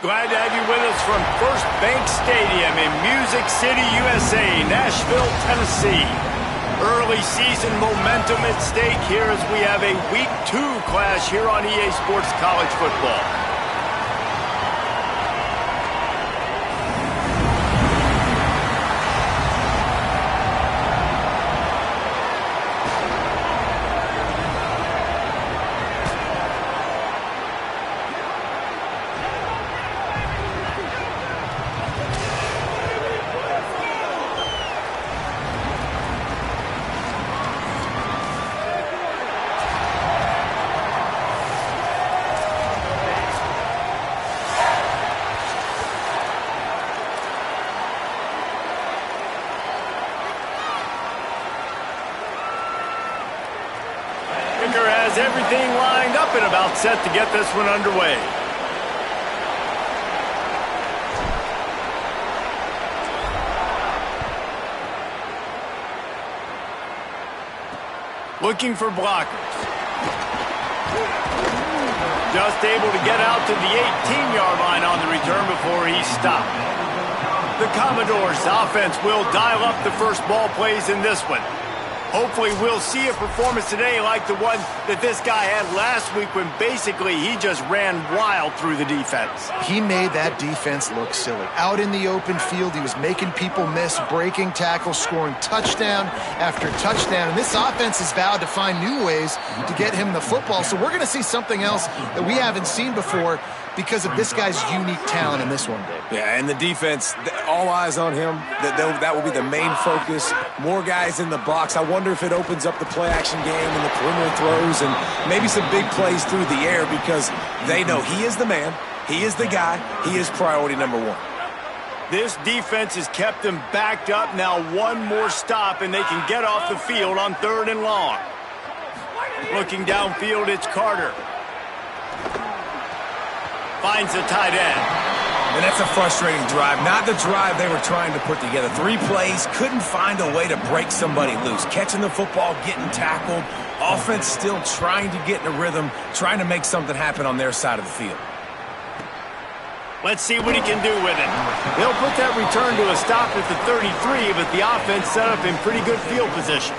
Glad to have you with us from First Bank Stadium in Music City, USA, Nashville, Tennessee. Early season momentum at stake here as we have a Week 2 clash here on EA Sports College Football. Has everything lined up and about set to get this one underway. Looking for blockers. Just able to get out to the 18-yard line on the return before he's stopped. The Commodores' offense will dial up the first ball plays in this one. Hopefully we'll see a performance today like the one that this guy had last week when basically he just ran wild through the defense. He made that defense look silly. Out in the open field, he was making people miss, breaking tackles, scoring touchdown after touchdown. And this offense has vowed to find new ways to get him the football. So we're going to see something else that we haven't seen before because of this guy's unique talent in this one, Dave. Yeah, and the defense, all eyes on him. That will be the main focus. More guys in the box. I wonder if it opens up the play-action game and the perimeter throws and maybe some big plays through the air because they know he is the man, he is the guy, he is priority number one. This defense has them them backed up. Now one more stop and they can get off the field on 3rd and long. Looking downfield, it's Carter. Finds the tight end. And that's a frustrating drive. Not the drive they were trying to put together. 3 plays, couldn't find a way to break somebody loose. Catching the football, getting tackled. Offense still trying to get in a rhythm, trying to make something happen on their side of the field. Let's see what he can do with it. They'll put that return to a stop at the 33, but the offense set up in pretty good field position.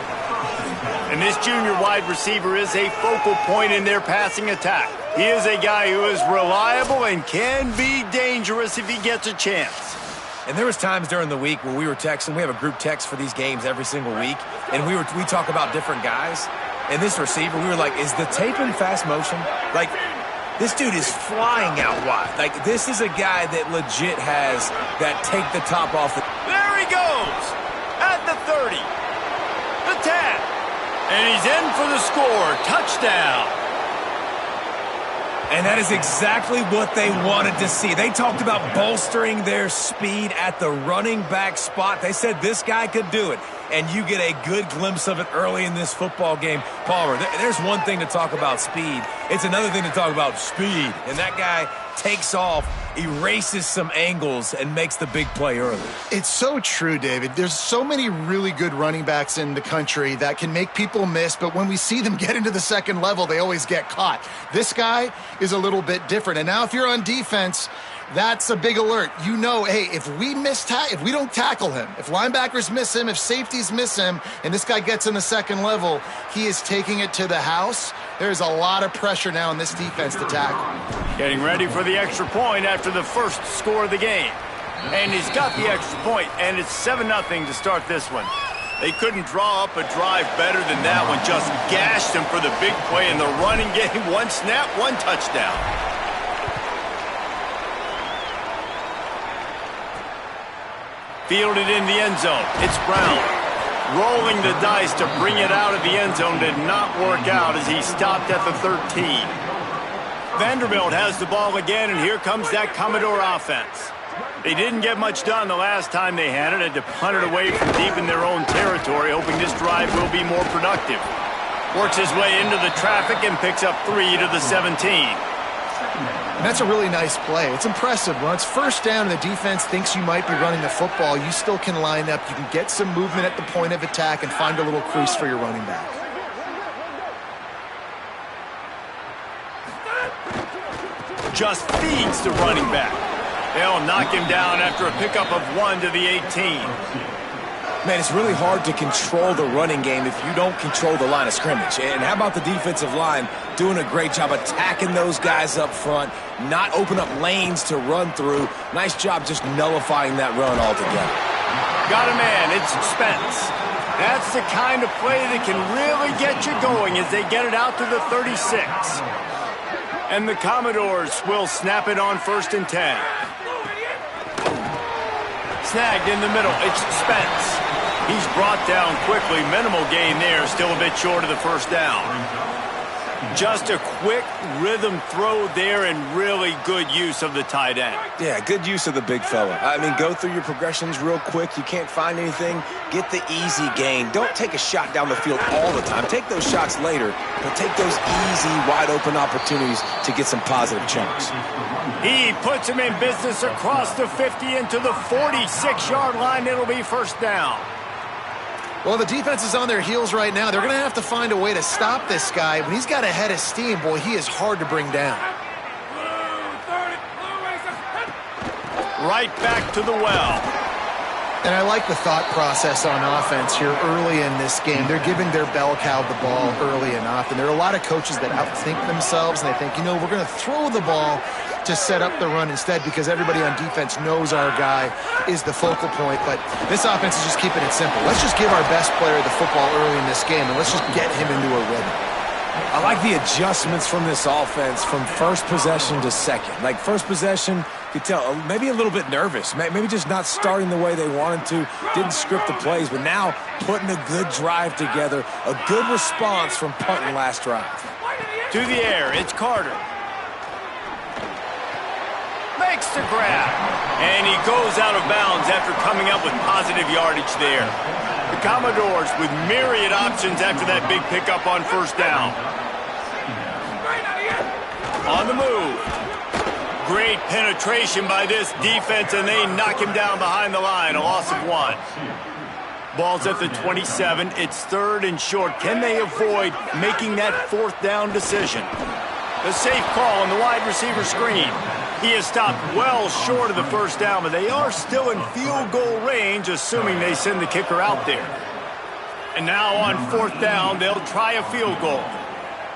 And this junior wide receiver is a focal point in their passing attack. He is a guy who is reliable and can be dangerous if he gets a chance. And there was times during the week where we were texting. We have a group text for these games every single week. And we talk about different guys. And this receiver, we were like, is the tape in fast motion? Like, this dude is flying out wide. Like, this is a guy that legit has that take the top off. There he goes. At the 30. The 10. And he's in for the score. Touchdown. And that is exactly what they wanted to see. They talked about bolstering their speed at the running back spot. They said this guy could do it. And you get a good glimpse of it early in this football game. Palmer, there's one thing to talk about speed. It's another thing to talk about speed. And that guy takes off, erases some angles, and makes the big play early. It's so true, David. There's so many really good running backs in the country that can make people miss, but when we see them get into the second level, they always get caught. This guy is a little bit different. And now if you're on defense, that's a big alert. You know, hey, if we don't tackle him, if linebackers miss him, if safeties miss him, and this guy gets in the second level, he is taking it to the house. There's a lot of pressure now in this defense to tackle. Getting ready for the extra point after the first score of the game. And he's got the extra point, and it's 7-0 to start this one. They couldn't draw up a drive better than that one. Just gashed him for the big play in the running game. 1 snap, 1 touchdown. Fielded in the end zone. It's Brown. Rolling the dice to bring it out of the end zone did not work out as he stopped at the 13. Vanderbilt has the ball again, and here comes that Commodore offense. They didn't get much done the last time they had it. Had to punt it away from deep in their own territory, hoping this drive will be more productive. Works his way into the traffic and picks up 3 to the 17. And that's a really nice play. It's impressive. When it's first down and the defense thinks you might be running the football, you still can line up. You can get some movement at the point of attack and find a little crease for your running back. Just feeds the running back. They'll knock him down after a pickup of 1 to the 18. Man, it's really hard to control the running game if you don't control the line of scrimmage. And how about the defensive line doing a great job attacking those guys up front, not open up lanes to run through. Nice job just nullifying that run altogether. Got a man, it's Spence. That's the kind of play that can really get you going as they get it out to the 36. And the Commodores will snap it on 1st and 10. Snagged in the middle, it's Spence. He's brought down quickly. Minimal gain there, still a bit short of the 1st down. Just a quick rhythm throw there and really good use of the tight end. Yeah, good use of the big fella. I mean, go through your progressions real quick. You can't find anything. Get the easy gain. Don't take a shot down the field all the time. Take those shots later, but take those easy, wide-open opportunities to get some positive chunks. He puts him in business across the 50 into the 46-yard line. It'll be 1st down. Well, the defense is on their heels right now. They're going to have to find a way to stop this guy. When he's got a head of steam, boy, he is hard to bring down. Right back to the well. And I like the thought process on offense here early in this game. They're giving their bell cow the ball early and often. There are a lot of coaches that outthink themselves, and they think, you know, we're going to throw the ball to set up the run instead because everybody on defense knows our guy is the focal point. But this offense is just keeping it simple. Let's just give our best player the football early in this game, and let's just get him into a rhythm. I like the adjustments from this offense from 1st possession to 2nd. Like 1st possession, you could tell maybe a little bit nervous, maybe just not starting the way they wanted to, didn't script the plays, but now putting a good drive together, a good response from punting last drive. To the air, it's Carter. Makes the grab, and he goes out of bounds after coming up with positive yardage there. The Commodores with myriad options after that big pickup on 1st down. On the move. Great penetration by this defense, and they knock him down behind the line, a loss of 1. Ball's at the 27. It's 3rd and short. Can they avoid making that 4th down decision? The safe call on the wide receiver screen. He is stopped well short of the 1st down, but they are still in field goal range, assuming they send the kicker out there. And now on 4th down, they'll try a field goal.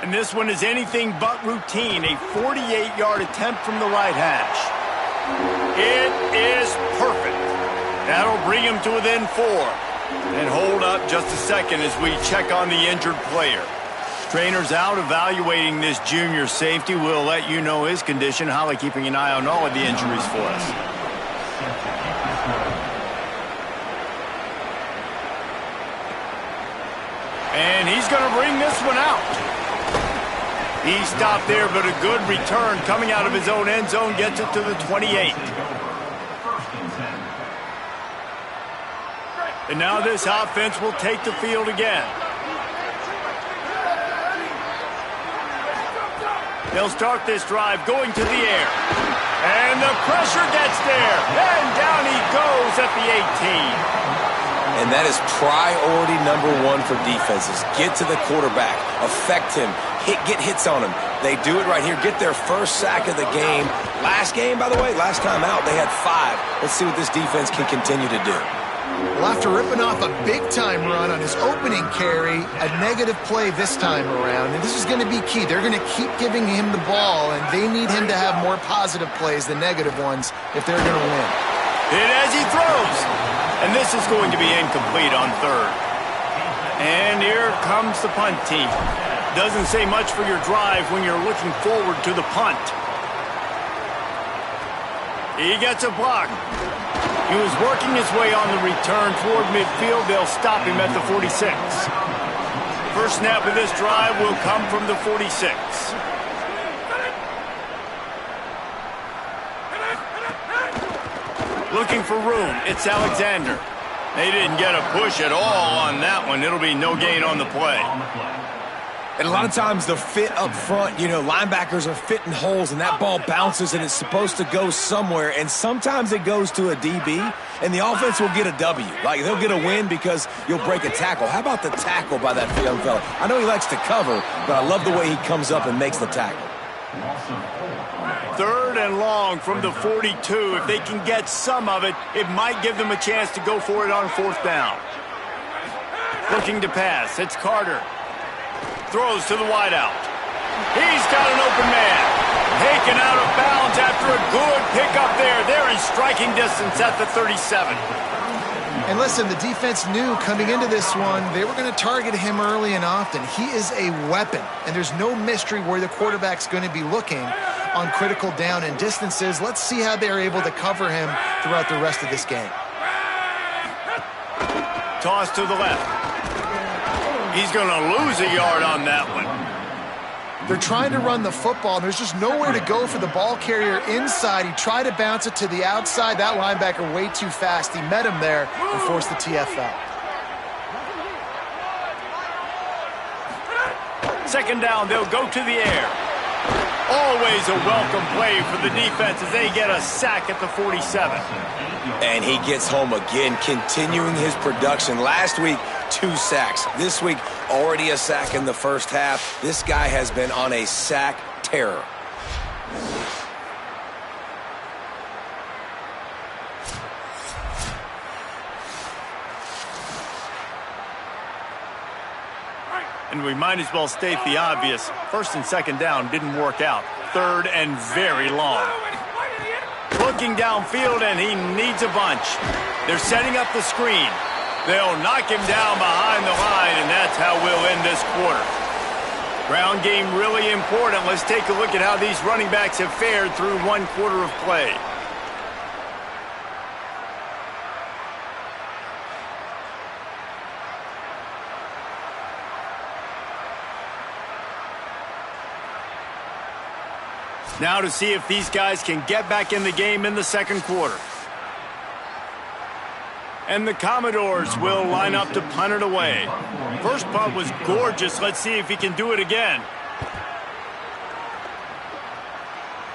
And this one is anything but routine, a 48-yard attempt from the right hash. It is perfect. That'll bring him to within 4. And hold up just a second as we check on the injured player. Trainer's out evaluating this junior safety. We'll let you know his condition. Holly keeping an eye on all of the injuries for us. And he's going to bring this one out. He stopped there, but a good return coming out of his own end zone gets it to the 28. And now this offense will take the field again. They'll start this drive going to the air. And the pressure gets there. And down he goes at the 18. And that is priority number 1 for defenses. Get to the quarterback. Affect him. Get hits on him. They do it right here. Get their 1st sack of the game. Last game, by the way, last time out, they had 5. Let's see what this defense can continue to do. Well, after ripping off a big-time run on his opening carry, a negative play this time around, and this is going to be key. They're going to keep giving him the ball, and they need him to have more positive plays than negative ones if they're going to win. Hit as he throws. And this is going to be incomplete on 3rd. And here comes the punt team. Doesn't say much for your drive when you're looking forward to the punt. He gets a block. He was working his way on the return toward midfield. They'll stop him at the 46. First snap of this drive will come from the 46. Looking for room. It's Alexander. They didn't get a push at all on that one. It'll be no gain on the play. And a lot of times the fit up front, you know, linebackers are fitting holes and that ball bounces and it's supposed to go somewhere. And sometimes it goes to a DB and the offense will get a W. Like they'll get a win because you'll break a tackle. How about the tackle by that young fella? I know he likes to cover, but I love the way he comes up and makes the tackle. Third and long from the 42. If they can get some of it, it might give them a chance to go for it on fourth down. Looking to pass. It's Carter. Throws to the wideout. He's got an open man. Taken out of bounds after a good pickup there. They're in striking distance at the 37. And listen, the defense knew coming into this one, they were going to target him early and often. He is a weapon, and there's no mystery where the quarterback's going to be looking on critical down and distances. Let's see how they're able to cover him throughout the rest of this game. Toss to the left. He's going to lose a yard on that one. They're trying to run the football, and there's just nowhere to go for the ball carrier inside. He tried to bounce it to the outside. That linebacker way too fast. He met him there and forced the TFL. Second down, they'll go to the air. Always a welcome play for the defense as they get a sack at the 47. And he gets home again, continuing his production. Last week, 2 sacks. This week, already a sack in the first half. This guy has been on a sack terror. And we might as well state the obvious. First and second down didn't work out. Third and very long. Looking downfield, and he needs a bunch. They're setting up the screen. They'll knock him down behind the line, and that's how we'll end this quarter. Ground game really important. Let's take a look at how these running backs have fared through 1 quarter of play. Now to see if these guys can get back in the game in the second quarter. And the Commodores will line up to punt it away. First punt was gorgeous. Let's see if he can do it again.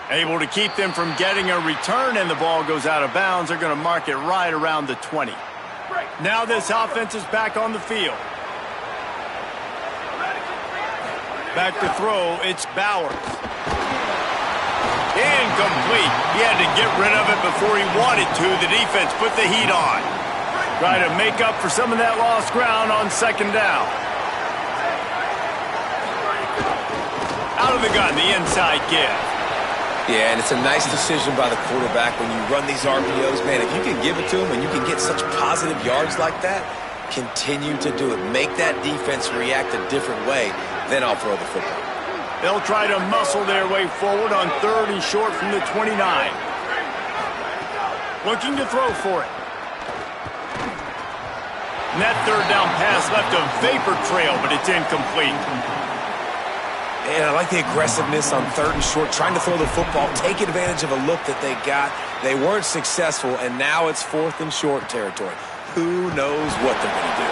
Able to keep them from getting a return, and the ball goes out of bounds. They're going to mark it right around the 20. Now this offense is back on the field. Back to throw, it's Bowers. Incomplete. He had to get rid of it before he wanted to. The defense put the heat on. Try to make up for some of that lost ground on second down. Out of the gun, the inside give. Yeah, and it's a nice decision by the quarterback when you run these RPOs. Man, if you can give it to him and you can get such positive yards like that, continue to do it. Make that defense react a different way, then I'll throw the football. They'll try to muscle their way forward on third and short from the 29. Looking to throw for it. And that third down pass left a vapor trail, but it's incomplete. And I like the aggressiveness on third and short, trying to throw the football, take advantage of a look that they got. They weren't successful, and now it's fourth and short territory. Who knows what they're going to do?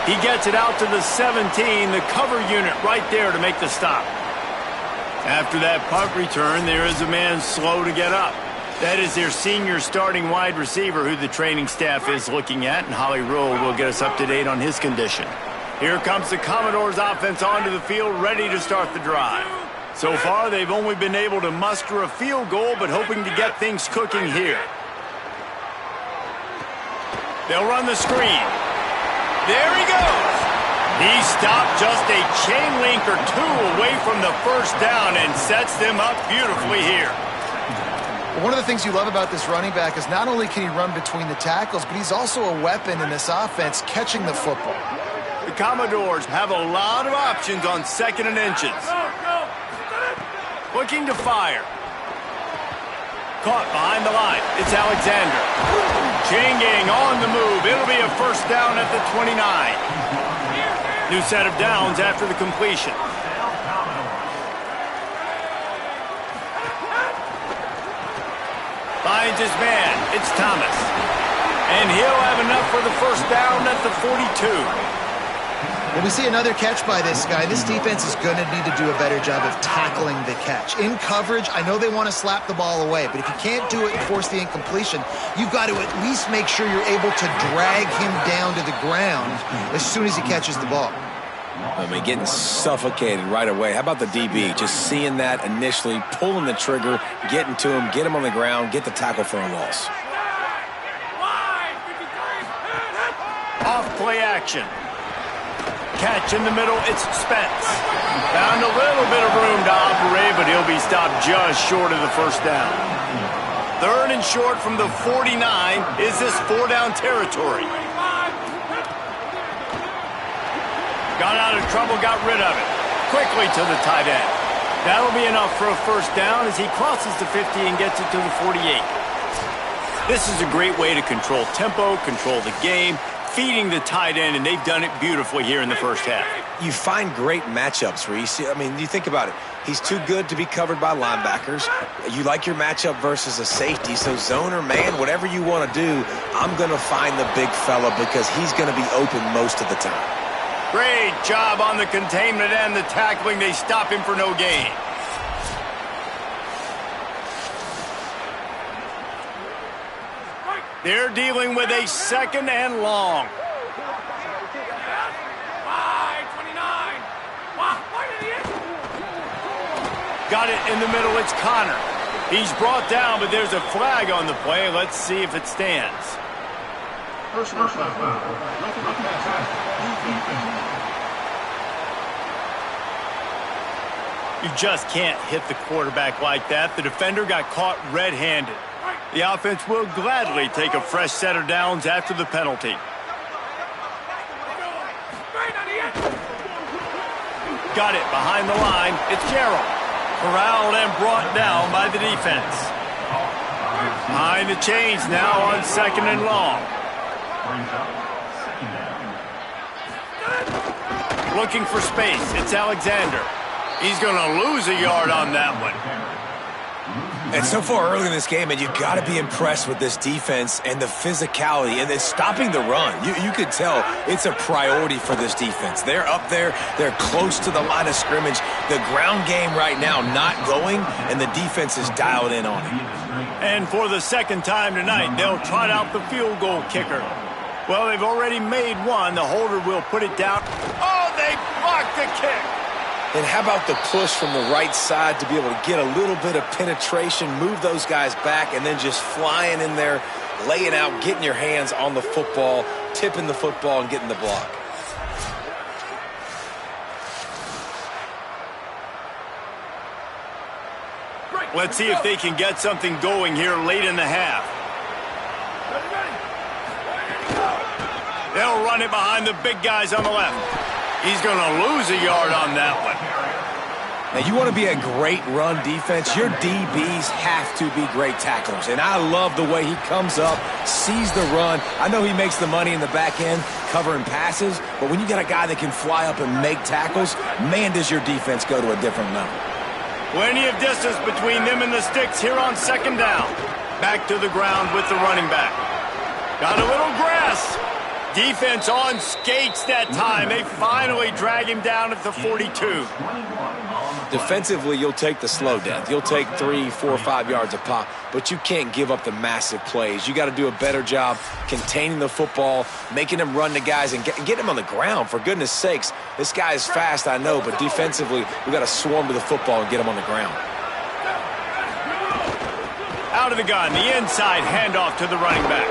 He gets it out to the 17, the cover unit right there to make the stop. After that punt return, there is a man slow to get up. That is their senior starting wide receiver who the training staff is looking at, and Holly Rule will get us up to date on his condition. Here comes the Commodores offense onto the field, ready to start the drive. So far, they've only been able to muster a field goal, but hoping to get things cooking here. They'll run the screen. There he goes. He stopped just a chain link or two away from the first down and sets them up beautifully here. One of the things you love about this running back is not only can he run between the tackles, but he's also a weapon in this offense catching the football. The Commodores have a lot of options on second and inches. Looking to fire. Caught behind the line. It's Alexander. Changing on the move. It'll be a first down at the 29. New set of downs after the completion. Finds his man. It's Thomas. And he'll have enough for the first down at the 42. When we see another catch by this guy, this defense is going to need to do a better job of tackling the catch. In coverage, I know they want to slap the ball away, but if you can't do it and force the incompletion, you've got to at least make sure you're able to drag him down to the ground as soon as he catches the ball. I mean, getting suffocated right away. How about the DB? Just seeing that initially, pulling the trigger, getting to him, get him on the ground, get the tackle for a loss. Off play action. Catch in the middle, it's Spence. Found a little bit of room to operate, but he'll be stopped just short of the first down. 3rd and short from the 49. Is this 4-down territory? Got out of trouble, got rid of it. Quickly to the tight end. That'll be enough for a first down as he crosses the 50 and gets it to the 48. This is a great way to control tempo, control the game, feeding the tight end, and they've done it beautifully here in the first half. You find great matchups, Reese. I mean, you think about it. He's too good to be covered by linebackers. You like your matchup versus a safety, so zone or man, whatever you want to do, I'm going to find the big fella because he's going to be open most of the time. Great job on the containment and the tackling. They stop him for no gain. They're dealing with a 2nd and long. Got it in the middle. It's Connor. He's brought down, but there's a flag on the play. Let's see if it stands. Personal foul. You just can't hit the quarterback like that. The defender got caught red-handed. The offense will gladly take a fresh set of downs after the penalty. Got it behind the line. It's Gerald. Corralled and brought down by the defense. Behind the chains now on 2nd and long. Looking for space. It's Alexander. He's going to lose a yard on that one. And so far early in this game, and you've got to be impressed with this defense and the physicality and then stopping the run. You could tell it's a priority for this defense. They're up there. They're close to the line of scrimmage. The ground game right now not going, and the defense is dialed in on it. And for the 2nd time tonight, they'll trot out the field goal kicker. Well, they've already made one. The holder will put it down. Oh, they blocked the kick. And how about the push from the right side to be able to get a little bit of penetration, move those guys back, and then just flying in there, laying out, getting your hands on the football, tipping the football, and getting the block. Let's see if they can get something going here late in the half. They'll run it behind the big guys on the left. He's going to lose a yard on that one. Now, you want to be a great run defense, your DBs have to be great tacklers. And I love the way he comes up, sees the run. I know he makes the money in the back end covering passes, but when you got a guy that can fly up and make tackles, man, does your defense go to a different level. Plenty of distance between them and the sticks here on 2nd down. Back to the ground with the running back. Got a little grass. Defense on skates that time. They finally drag him down at the 42. Defensively, you'll take the slow death. You'll take 3, 4, 5 yards a pop, but you can't give up the massive plays. You got to do a better job containing the football, making them run the guys, and get them on the ground. For goodness sakes, this guy is fast, I know, but defensively, we got to swarm to the football and get him on the ground. Out of the gun, the inside handoff to the running back.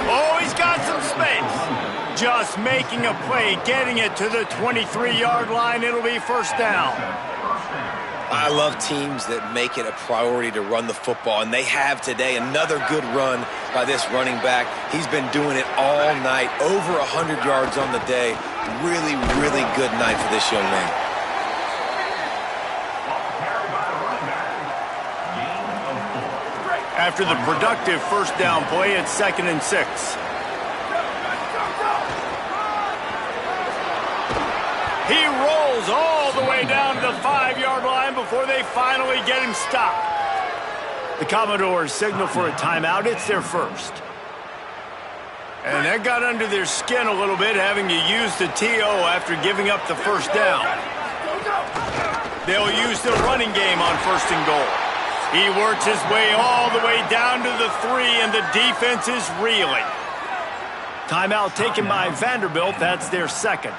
Oh, he's got some space. Just making a play, getting it to the 23-yard line. It'll be first down. I love teams that make it a priority to run the football, and they have today. Another good run by this running back. He's been doing it all night, over 100 yards on the day. Really, really good night for this young man. After the productive first down play, it's 2nd and 6. He rolls all the way down to the 5-yard line before they finally get him stopped. The Commodores signal for a timeout. It's their first. And that got under their skin a little bit, having to use the TO after giving up the first down. They'll use the running game on 1st and goal. He works his way all the way down to the 3, and the defense is reeling. Timeout taken by Vanderbilt. That's their second.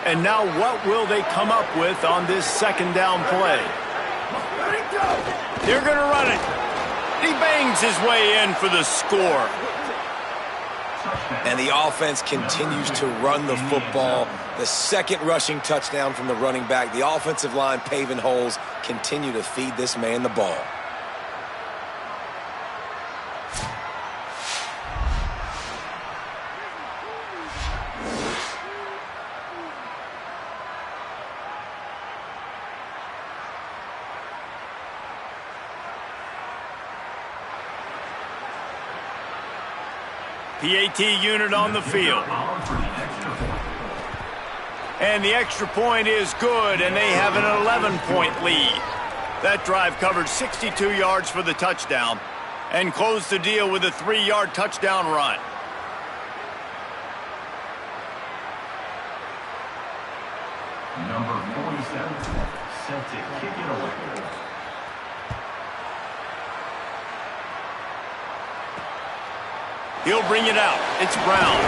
And now what will they come up with on this second down play? They're going to run it. He bangs his way in for the score. And the offense continues to run the football. The second rushing touchdown from the running back. The offensive line paving holes. Continue to feed this man the ball. PAT unit on the field. And the extra point is good, and they have an 11-point lead. That drive covered 62 yards for the touchdown and closed the deal with a 3-yard touchdown run. Number 47, set to kick it away. He'll bring it out. It's Brown.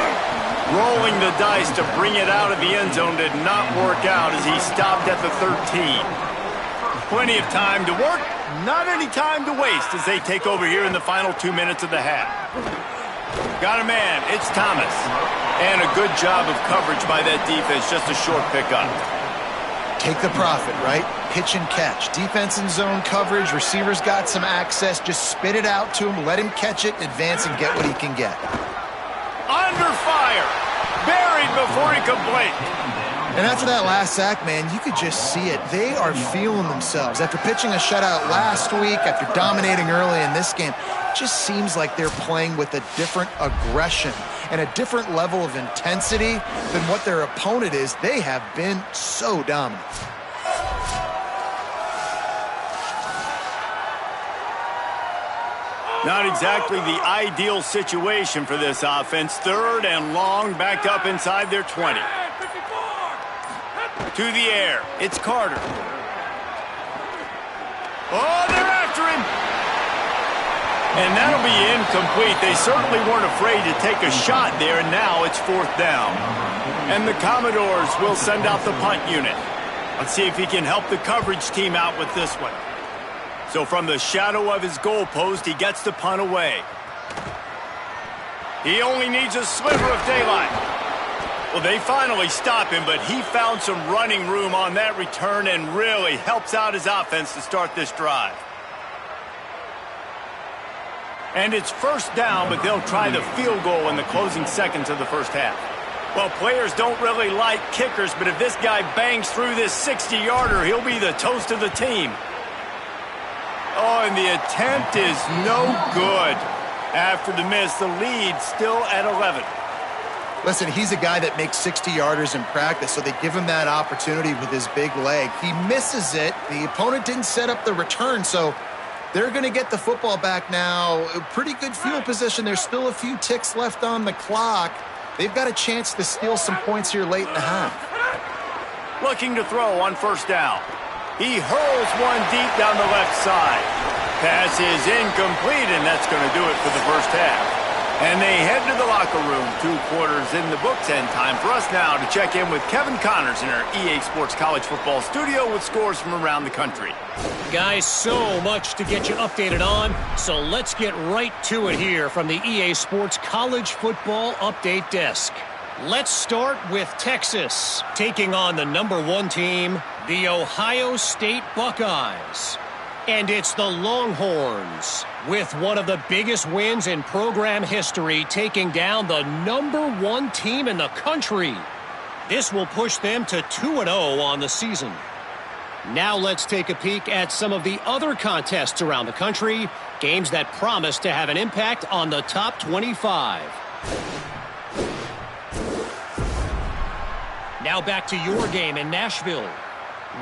Rolling the dice to bring it out of the end zone did not work out as he stopped at the 13. Plenty of time to work, not any time to waste as they take over here in the final 2 minutes of the half. Got a man. It's Thomas. And a good job of coverage by that defense. Just a short pickup. Take the profit, right? Pitch and catch. Defense in zone coverage. Receivers got some access. Just spit it out to him. Let him catch it, advance, and get what he can get. Under fire. Buried before he could blink. And after that last sack, man, you could just see it. They are feeling themselves. After pitching a shutout last week, after dominating early in this game, it just seems like they're playing with a different aggression and a different level of intensity than what their opponent is. They have been so dominant. Not exactly the ideal situation for this offense. Third and long, backed up inside their 20. To the air. It's Carter. Oh, they're after him. And that'll be incomplete. They certainly weren't afraid to take a shot there, and now it's fourth down. And the Commodores will send out the punt unit. Let's see if he can help the coverage team out with this one. So from the shadow of his goalpost, he gets the punt away. He only needs a sliver of daylight. Well, they finally stop him, but he found some running room on that return and really helps out his offense to start this drive. And it's first down, but they'll try the field goal in the closing seconds of the first half. Well, players don't really like kickers, but if this guy bangs through this 60-yarder, he'll be the toast of the team. Oh, and the attempt is no good. After the miss, the lead still at 11. Listen, he's a guy that makes 60-yarders in practice, so they give him that opportunity with his big leg. He misses it. The opponent didn't set up the return, so they're going to get the football back now. A pretty good field position. There's still a few ticks left on the clock. They've got a chance to steal some points here late in the half. Looking to throw on first down. He hurls one deep down the left side. Pass is incomplete, and that's going to do it for the first half. And they head to the locker room. 2 quarters in the books, and time for us now to check in with Kevin Connors in our EA Sports College Football studio with scores from around the country. Guys, so much to get you updated on, so let's get right to it here from the EA Sports College Football Update Desk. Let's start with Texas, taking on the #1 team, the Ohio State Buckeyes. And it's the Longhorns, with one of the biggest wins in program history, taking down the #1 team in the country. This will push them to 2-0 on the season. Now let's take a peek at some of the other contests around the country, games that promise to have an impact on the top 25. Now back to your game in Nashville.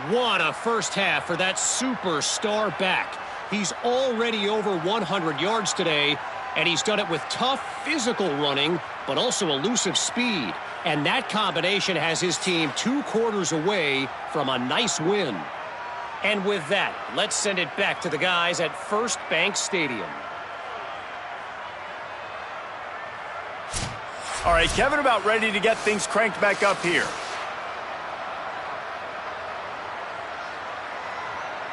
What a first half for that superstar back. He's already over 100 yards today, and he's done it with tough physical running, but also elusive speed. And that combination has his team 2 quarters away from a nice win. And with that, let's send it back to the guys at First Bank Stadium. All right, Kevin, about ready to get things cranked back up here.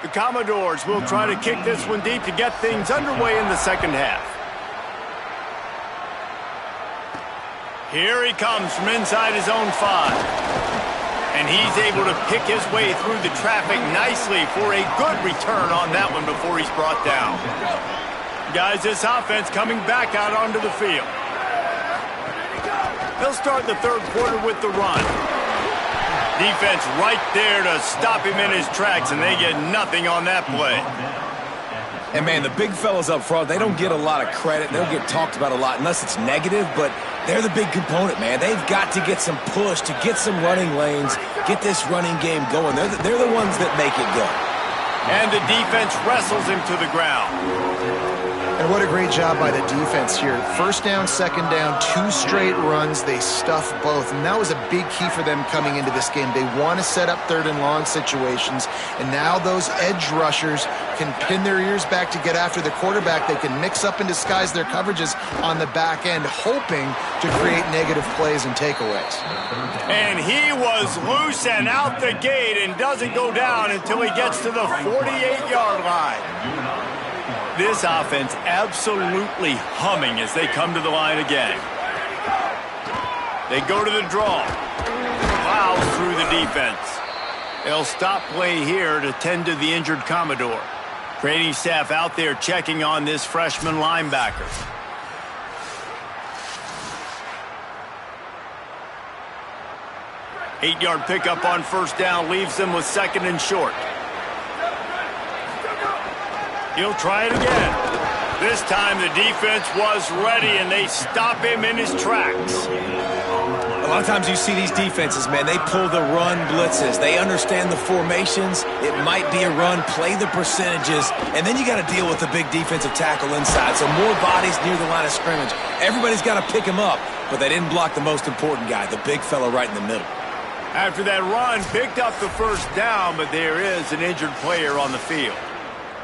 The Commodores will try to kick this one deep to get things underway in the second half. Here he comes from inside his own 5. And he's able to pick his way through the traffic nicely for a good return on that one before he's brought down. Guys, this offense coming back out onto the field. They'll start the third quarter with the run. Defense right there to stop him in his tracks, and they get nothing on that play. And, man, the big fellas up front, they don't get a lot of credit. They don't get talked about a lot unless it's negative, but they're the big component, man. They've got to get some push, to get some running lanes, get this running game going. They're the ones that make it go. And the defense wrestles him to the ground. And what a great job by the defense here. First down, second down, 2 straight runs. They stuff both. And that was a big key for them coming into this game. They want to set up third and long situations. And now those edge rushers can pin their ears back to get after the quarterback. They can mix up and disguise their coverages on the back end, hoping to create negative plays and takeaways. And he was loose and out the gate and doesn't go down until he gets to the 48-yard line. This offense absolutely humming as they come to the line again. They go to the draw. Plows through the defense. They'll stop play here to tend to the injured Commodore. Training staff out there checking on this freshman linebacker. Eight-yard pickup on first down leaves them with second and short. He'll try it again. This time the defense was ready, and they stop him in his tracks. A lot of times you see these defenses, man, they pull the run blitzes. They understand the formations. It might be a run, play the percentages, and then you got to deal with the big defensive tackle inside. So more bodies near the line of scrimmage. Everybody's got to pick him up, but they didn't block the most important guy, the big fella right in the middle. After that run, picked up the first down, but there is an injured player on the field.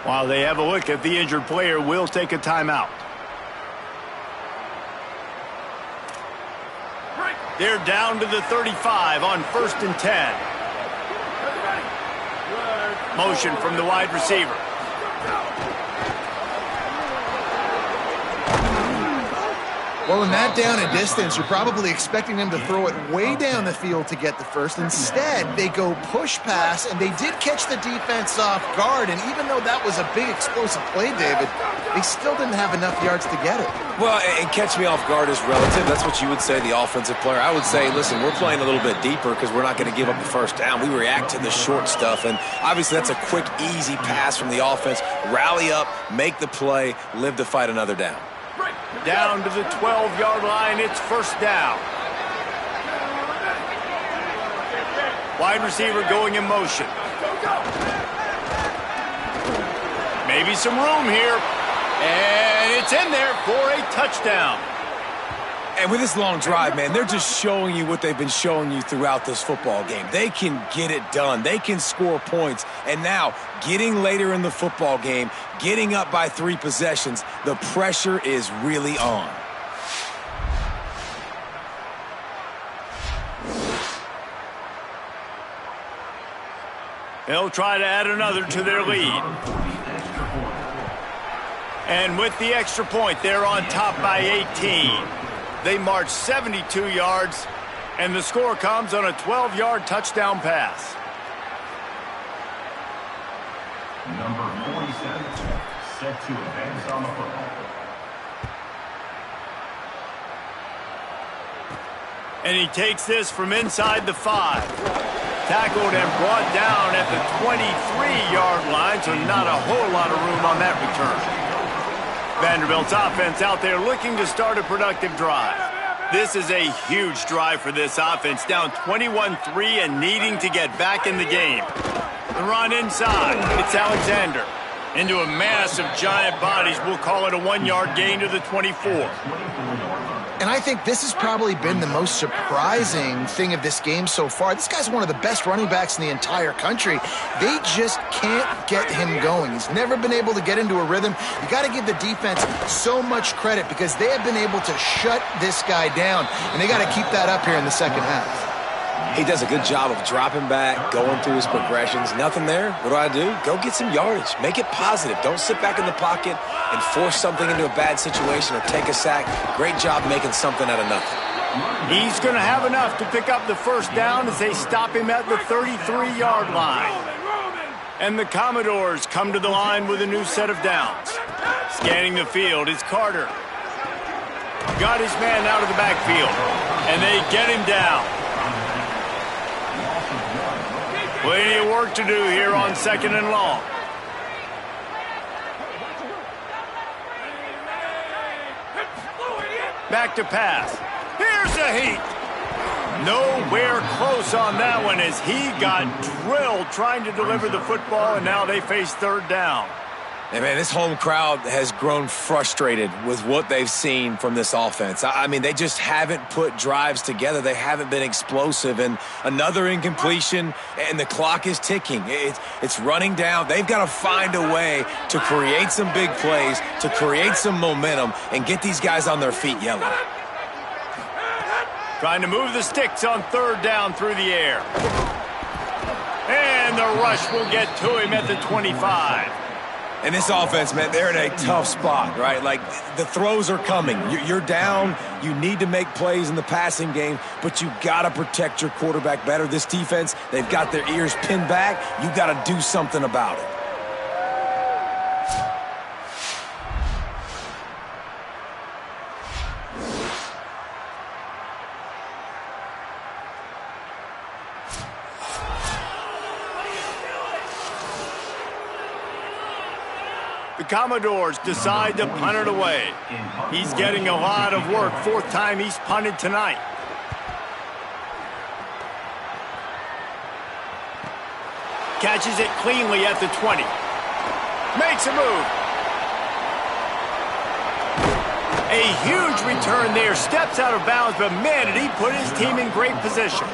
While they have a look at the injured player, will take a timeout. They're down to the 35 on 1st and 10. Motion from the wide receiver. Well, in that down and distance, you're probably expecting them to throw it way down the field to get the first. Instead, they go push pass, and they did catch the defense off guard. And even though that was a big explosive play, David, they still didn't have enough yards to get it. Well, and catch me off guard is relative. That's what you would say, the offensive player. I would say, listen, we're playing a little bit deeper because we're not going to give up the first down. We react to the short stuff, and obviously that's a quick, easy pass from the offense. Rally up, make the play, live to fight another down. Down to the 12-yard line, it's first down. Wide receiver going in motion. Maybe some room here. And it's in there for a touchdown. And with this long drive, man, they're just showing you what they've been showing you throughout this football game. They can get it done. They can score points. And now, getting later in the football game, getting up by 3 possessions, the pressure is really on. They'll try to add another to their lead. And with the extra point, they're on top by 18. They march 72 yards, and the score comes on a 12-yard touchdown pass. Number 47, set to advance on the football. And he takes this from inside the 5. Tackled and brought down at the 23-yard line, so not a whole lot of room on that return. Vanderbilt's offense out there looking to start a productive drive. This is a huge drive for this offense, down 21-3 and needing to get back in the game. The run inside, it's Alexander. Into a mass of giant bodies, we'll call it a 1-yard gain to the 24. And I think this has probably been the most surprising thing of this game so far. This guy's one of the best running backs in the entire country. They just can't get him going. He's never been able to get into a rhythm. You got to give the defense so much credit because they have been able to shut this guy down, and they got to keep that up here in the second half. He does a good job of dropping back, going through his progressions. Nothing there. What do? Go get some yardage. Make it positive. Don't sit back in the pocket and force something into a bad situation or take a sack. Great job making something out of nothing. He's going to have enough to pick up the first down as they stop him at the 33-yard line. And the Commodores come to the line with a new set of downs. Scanning the field is Carter. Got his man out of the backfield, and they get him down. Plenty of work to do here on 2nd and long. Back to pass. Here's the heat. Nowhere close on that one as he got drilled trying to deliver the football, and now they face 3rd down. Hey, man, this home crowd has grown frustrated with what they've seen from this offense. I mean, they just haven't put drives together. They haven't been explosive, and another incompletion, and the clock is ticking. It's running down. They've got to find a way to create some big plays, to create some momentum, and get these guys on their feet yelling. Trying to move the sticks on 3rd down through the air. And the rush will get to him at the 25. And this offense, man, they're in a tough spot, right? Like, the throws are coming. You're down. You need to make plays in the passing game, but you got to protect your quarterback better. This defense, they've got their ears pinned back. You got to do something about it. The Commodores decide to punt it away. He's getting a lot of work. 4th time he's punted tonight. Catches it cleanly at the 20. Makes a move. A huge return there. Steps out of bounds, but man, did he put his team in great position.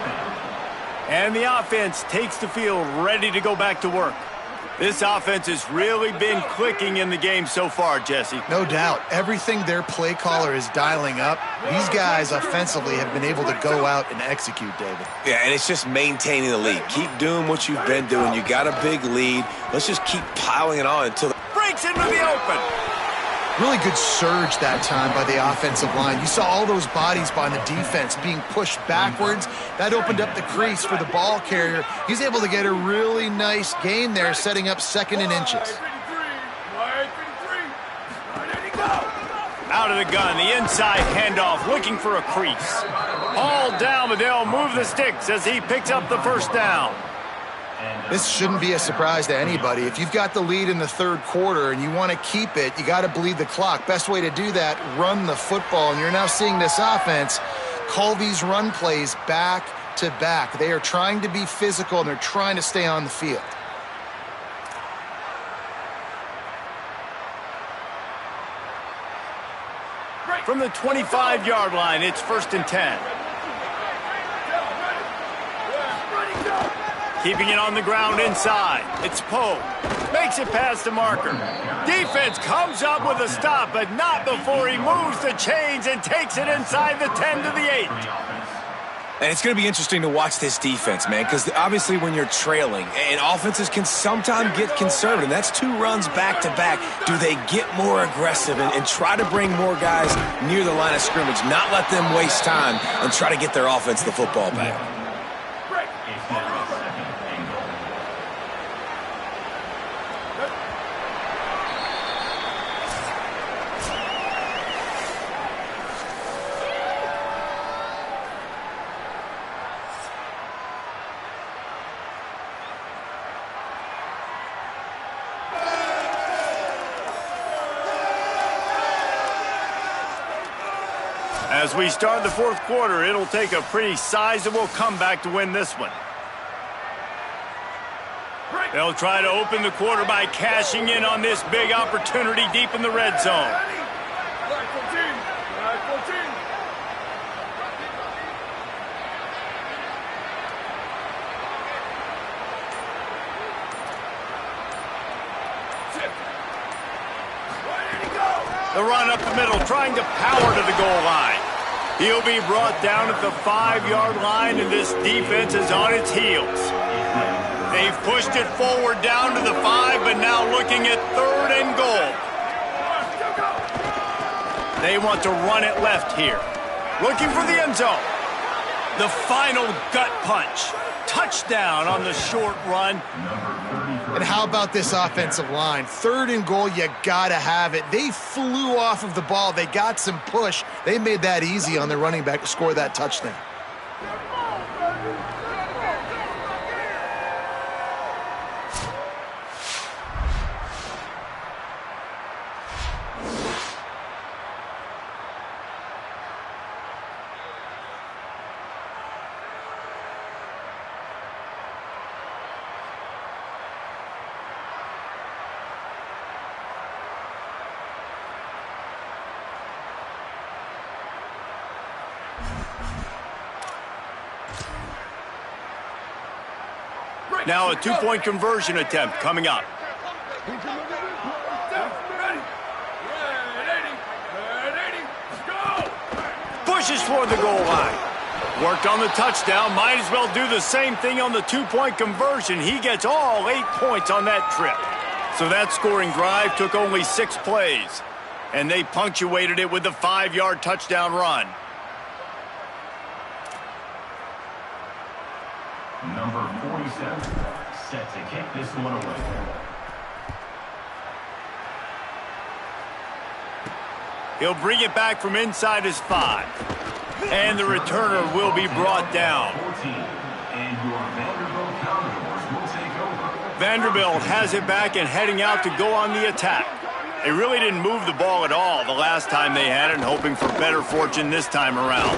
And the offense takes the field ready to go back to work. This offense has really been clicking in the game so far, Jesse. No doubt. Everything their play caller is dialing up, these guys offensively have been able to go out and execute, David. Yeah, and it's just maintaining the lead. Keep doing what you've been doing. You got a big lead. Let's just keep piling it on until... Breaks into the open. Really good surge that time by the offensive line. You saw all those bodies by the defense being pushed backwards. That opened up the crease for the ball carrier. He's able to get a really nice gain there, setting up 2nd and inches. Out of the gun, the inside handoff, looking for a crease. All down, but they'll move the sticks as he picks up the first down. This shouldn't be a surprise to anybody. If you've got the lead in the 3rd quarter and you want to keep it, you got to bleed the clock. Best way to do that, run the football. And you're now seeing this offense call these run plays back to back. They are trying to be physical, and they're trying to stay on the field. From the 25-yard line, it's 1st and 10. Keeping it on the ground inside. It's Poe. Makes it past the marker. Defense comes up with a stop, but not before he moves the chains and takes it inside the 10 to the 8. And it's going to be interesting to watch this defense, man, because obviously when you're trailing, and offenses can sometimes get conservative. That's 2 runs back-to-back. Do they get more aggressive and try to bring more guys near the line of scrimmage, not let them waste time, and try to get their offense the football back? As we start the 4th quarter, it'll take a pretty sizable comeback to win this one. They'll try to open the quarter by cashing in on this big opportunity deep in the red zone. The run up the middle, trying to power to the goal line. He'll be brought down at the 5-yard line, and this defense is on its heels. They've pushed it forward down to the 5, but now looking at 3rd and goal. They want to run it left here. Looking for the end zone. The final gut punch. Touchdown on the short run. And how about this offensive line? 3rd and goal, you gotta have it. They flew off of the ball. They got some push. They made that easy on their running back to score that touchdown. Now a 2-point conversion attempt coming up. Pushes toward the goal line. Worked on the touchdown. Might as well do the same thing on the 2-point conversion. He gets all 8 points on that trip. So that scoring drive took only 6 plays. And they punctuated it with a 5-yard touchdown run. Number 47, set to kick this one away. He'll bring it back from inside his 5. And the returner will be brought down. 14, and your Vanderbilt Commodores will take over. Vanderbilt has it back and heading out to go on the attack. They really didn't move the ball at all the last time they had it, and hoping for better fortune this time around.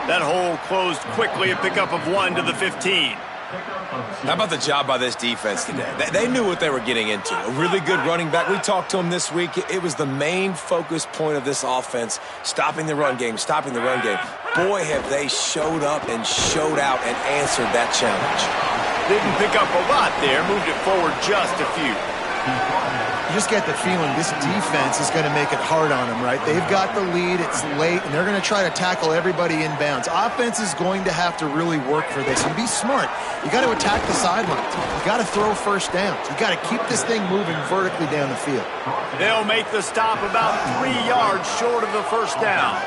That hole closed quickly, a pickup of 1 to the 15. How about the job by this defense today? They knew what they were getting into. A really good running back. We talked to him this week. It was the main focus point of this offense, stopping the run game, stopping the run game. Boy, have they showed up and showed out and answered that challenge. Didn't pick up a lot there, moved it forward just a few. You just get the feeling this defense is going to make it hard on them, right? They've got the lead, it's late, and they're going to try to tackle everybody inbounds. Offense is going to have to really work for this and be smart. You got to attack the sidelines. You got to throw first downs. You got to keep this thing moving vertically down the field. They'll make the stop about 3 yards short of the first down.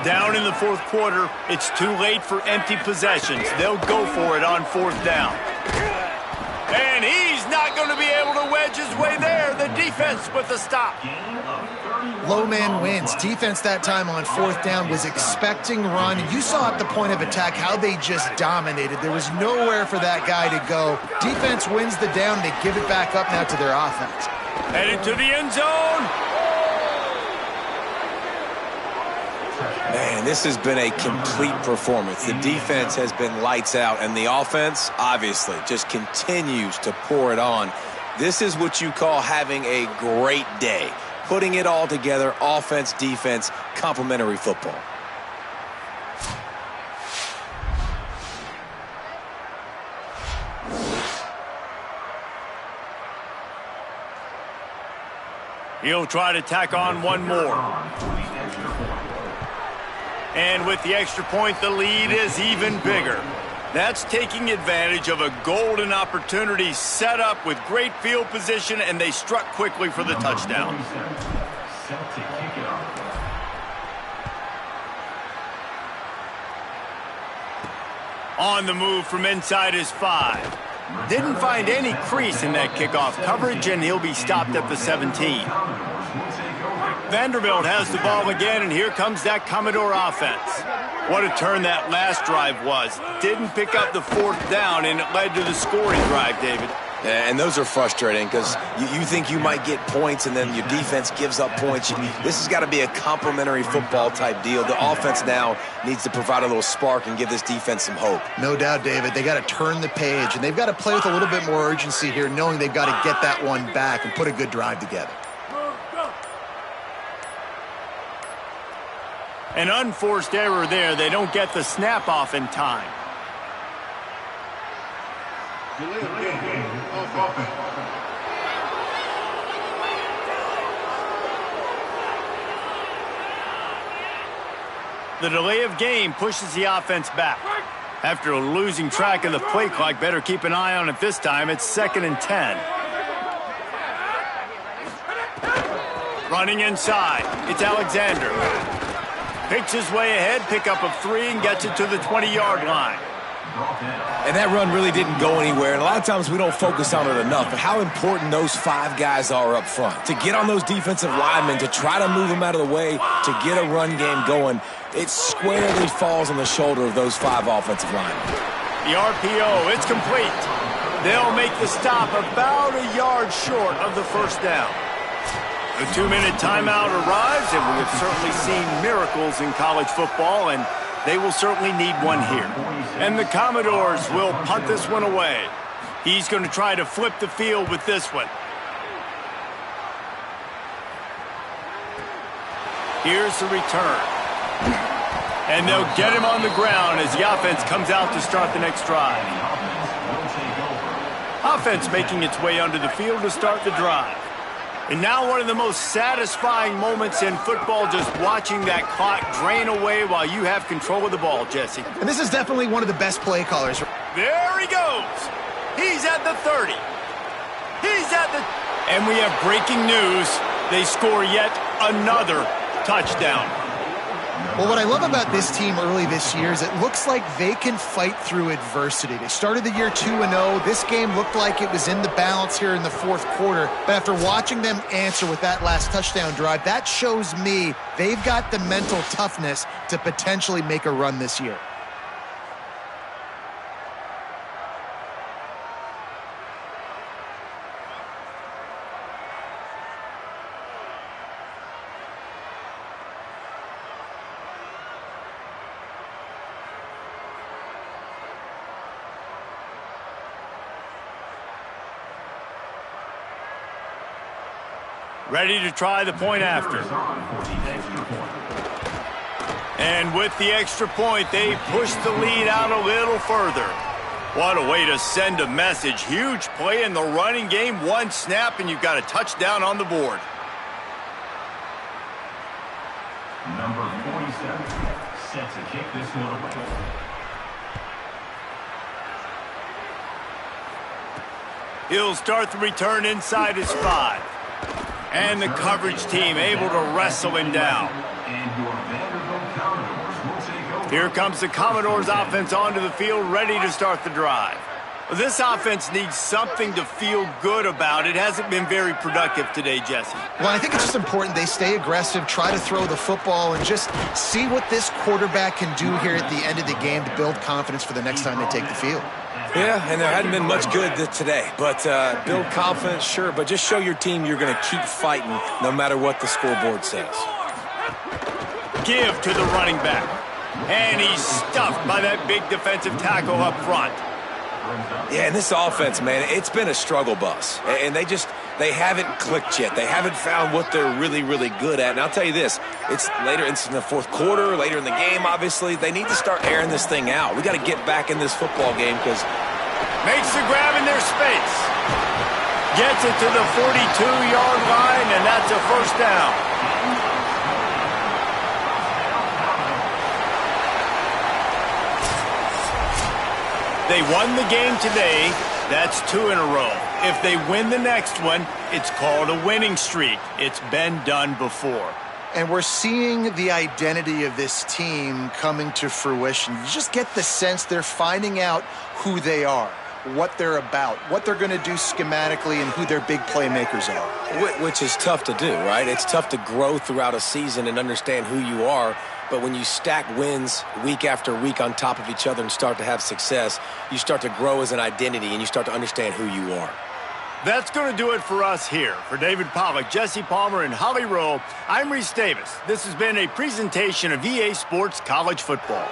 Down in the 4th quarter, it's too late for empty possessions. They'll go for it on 4th down. And he's not going to be able to wedge his way there. The defense with the stop. Low man wins. Defense that time on 4th down was expecting run. And you saw at the point of attack how they just dominated. There was nowhere for that guy to go. Defense wins the down. They give it back up now to their offense. Headed to the end zone. Man, this has been a complete performance. The defense has been lights out, and the offense, obviously, just continues to pour it on. This is what you call having a great day. Putting it all together, offense, defense, complementary football. He'll try to tack on one more. And with the extra point, the lead is even bigger. That's taking advantage of a golden opportunity set up with great field position, and they struck quickly for the touchdown. Set to kick it off. On the move from inside his 5. Didn't find any crease in that kickoff coverage, and he'll be stopped at the 17. Vanderbilt has the ball again, and here comes that Commodore offense. What a turn that last drive was. Didn't pick up the 4th down, and it led to the scoring drive, David. Yeah, and those are frustrating because you think you might get points and then your defense gives up points. This has got to be a complementary football type deal. The offense now needs to provide a little spark and give this defense some hope. No doubt, David. They got to turn the page, and they've got to play with a little bit more urgency here, knowing they've got to get that one back and put a good drive together. An unforced error there. They don't get the snap off in time. The delay of game pushes the offense back. After losing track of the play clock, better keep an eye on it this time. It's 2nd and 10. Running inside. It's Alexander. Picks his way ahead, pickup of 3, and gets it to the 20-yard line. And that run really didn't go anywhere. And a lot of times we don't focus on it enough. But how important those 5 guys are up front. To get on those defensive linemen, to try to move them out of the way, to get a run game going, it squarely falls on the shoulder of those 5 offensive linemen. The RPO, it's complete. They'll make the stop about a yard short of the first down. The 2-minute timeout arrives, and we have certainly seen miracles in college football, and they will certainly need one here. And the Commodores will punt this one away. He's going to try to flip the field with this one. Here's the return. And they'll get him on the ground as the offense comes out to start the next drive. Offense making its way onto the field to start the drive. And now one of the most satisfying moments in football, just watching that clock drain away while you have control of the ball, Jesse. And this is definitely one of the best play callers. There he goes. He's at the 30. He's at the... And we have breaking news. They score yet another touchdown. Well, what I love about this team early this year is it looks like they can fight through adversity. They started the year 2-0. This game looked like it was in the balance here in the fourth quarter. But after watching them answer with that last touchdown drive, that shows me they've got the mental toughness to potentially make a run this year. Ready to try the point after. And with the extra point, they push the lead out a little further. What a way to send a message. Huge play in the running game. One snap, and you've got a touchdown on the board. Number 47, set to kick this one away. He'll start the return inside his 5. And the coverage team able to wrestle him down. Here comes the Commodores offense onto the field, ready to start the drive. This offense needs something to feel good about. It hasn't been very productive today, Jesse. Well, I think it's just important they stay aggressive, try to throw the football, and just see what this quarterback can do here at the end of the game to build confidence for the next time they take the field. Yeah, and there hadn't been much good today. But build confidence, sure, but just show your team you're going to keep fighting no matter what the scoreboard says. Give to the running back. And he's stuffed by that big defensive tackle up front. Yeah, and this offense, man, it's been a struggle bus. And they haven't clicked yet. They haven't found what they're really, really good at. And I'll tell you this, it's in the fourth quarter, later in the game, obviously. They need to start airing this thing out. We got to get back in this football game because... Makes the grab in their space. Gets it to the 42-yard line, and that's a first down. They won the game today. That's 2 in a row. If they win the next one, it's called a winning streak. It's been done before. And we're seeing the identity of this team coming to fruition. You just get the sense they're finding out who they are, what they're about, what they're going to do schematically, and who their big playmakers are. Which is tough to do, right? It's tough to grow throughout a season and understand who you are. But when you stack wins week after week on top of each other and start to have success, you start to grow as an identity and you start to understand who you are. That's going to do it for us here. For David Pollack, Jesse Palmer, and Holly Rowe, I'm Reese Davis. This has been a presentation of EA Sports College Football.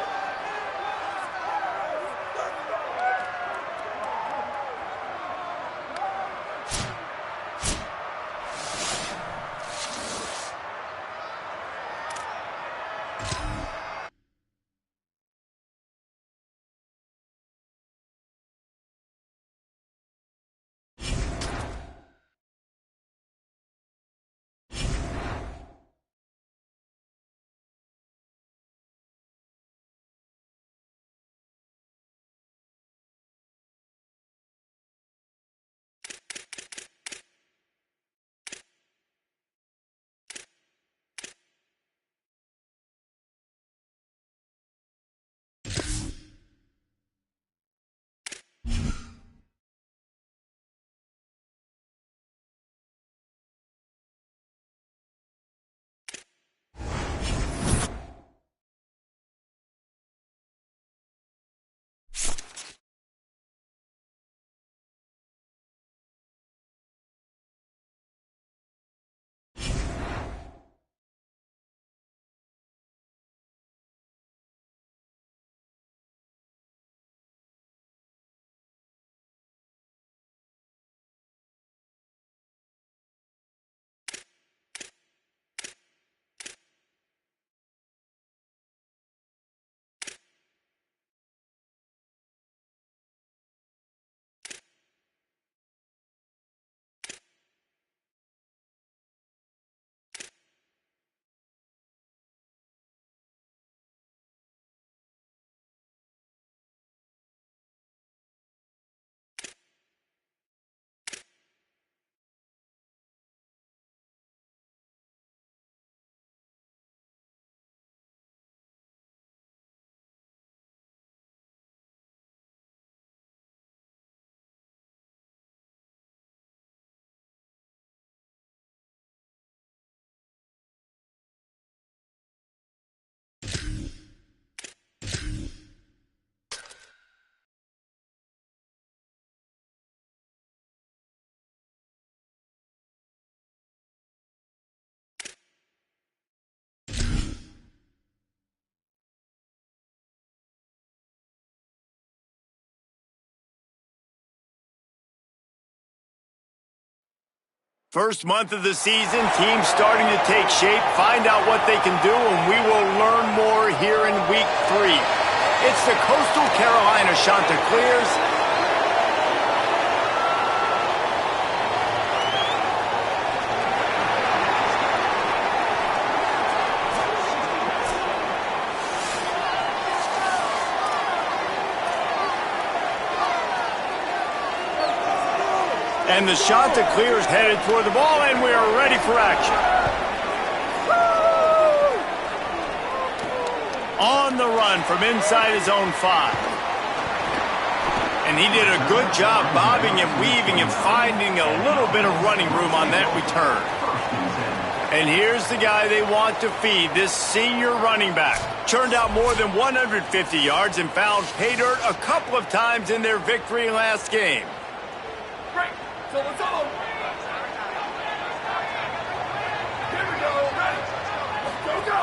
First month of the season, teams starting to take shape, find out what they can do, and we will learn more here in week 3. It's the Coastal Carolina Chanticleers. And the Chanticleers headed toward the ball, and we are ready for action. On the run from inside his own 5. And he did a good job bobbing and weaving and finding a little bit of running room on that return. And here's the guy they want to feed, this senior running back. Churned out more than 150 yards and found pay dirt a couple of times in their victory last game. So let's go. Here we go. Ready. Go.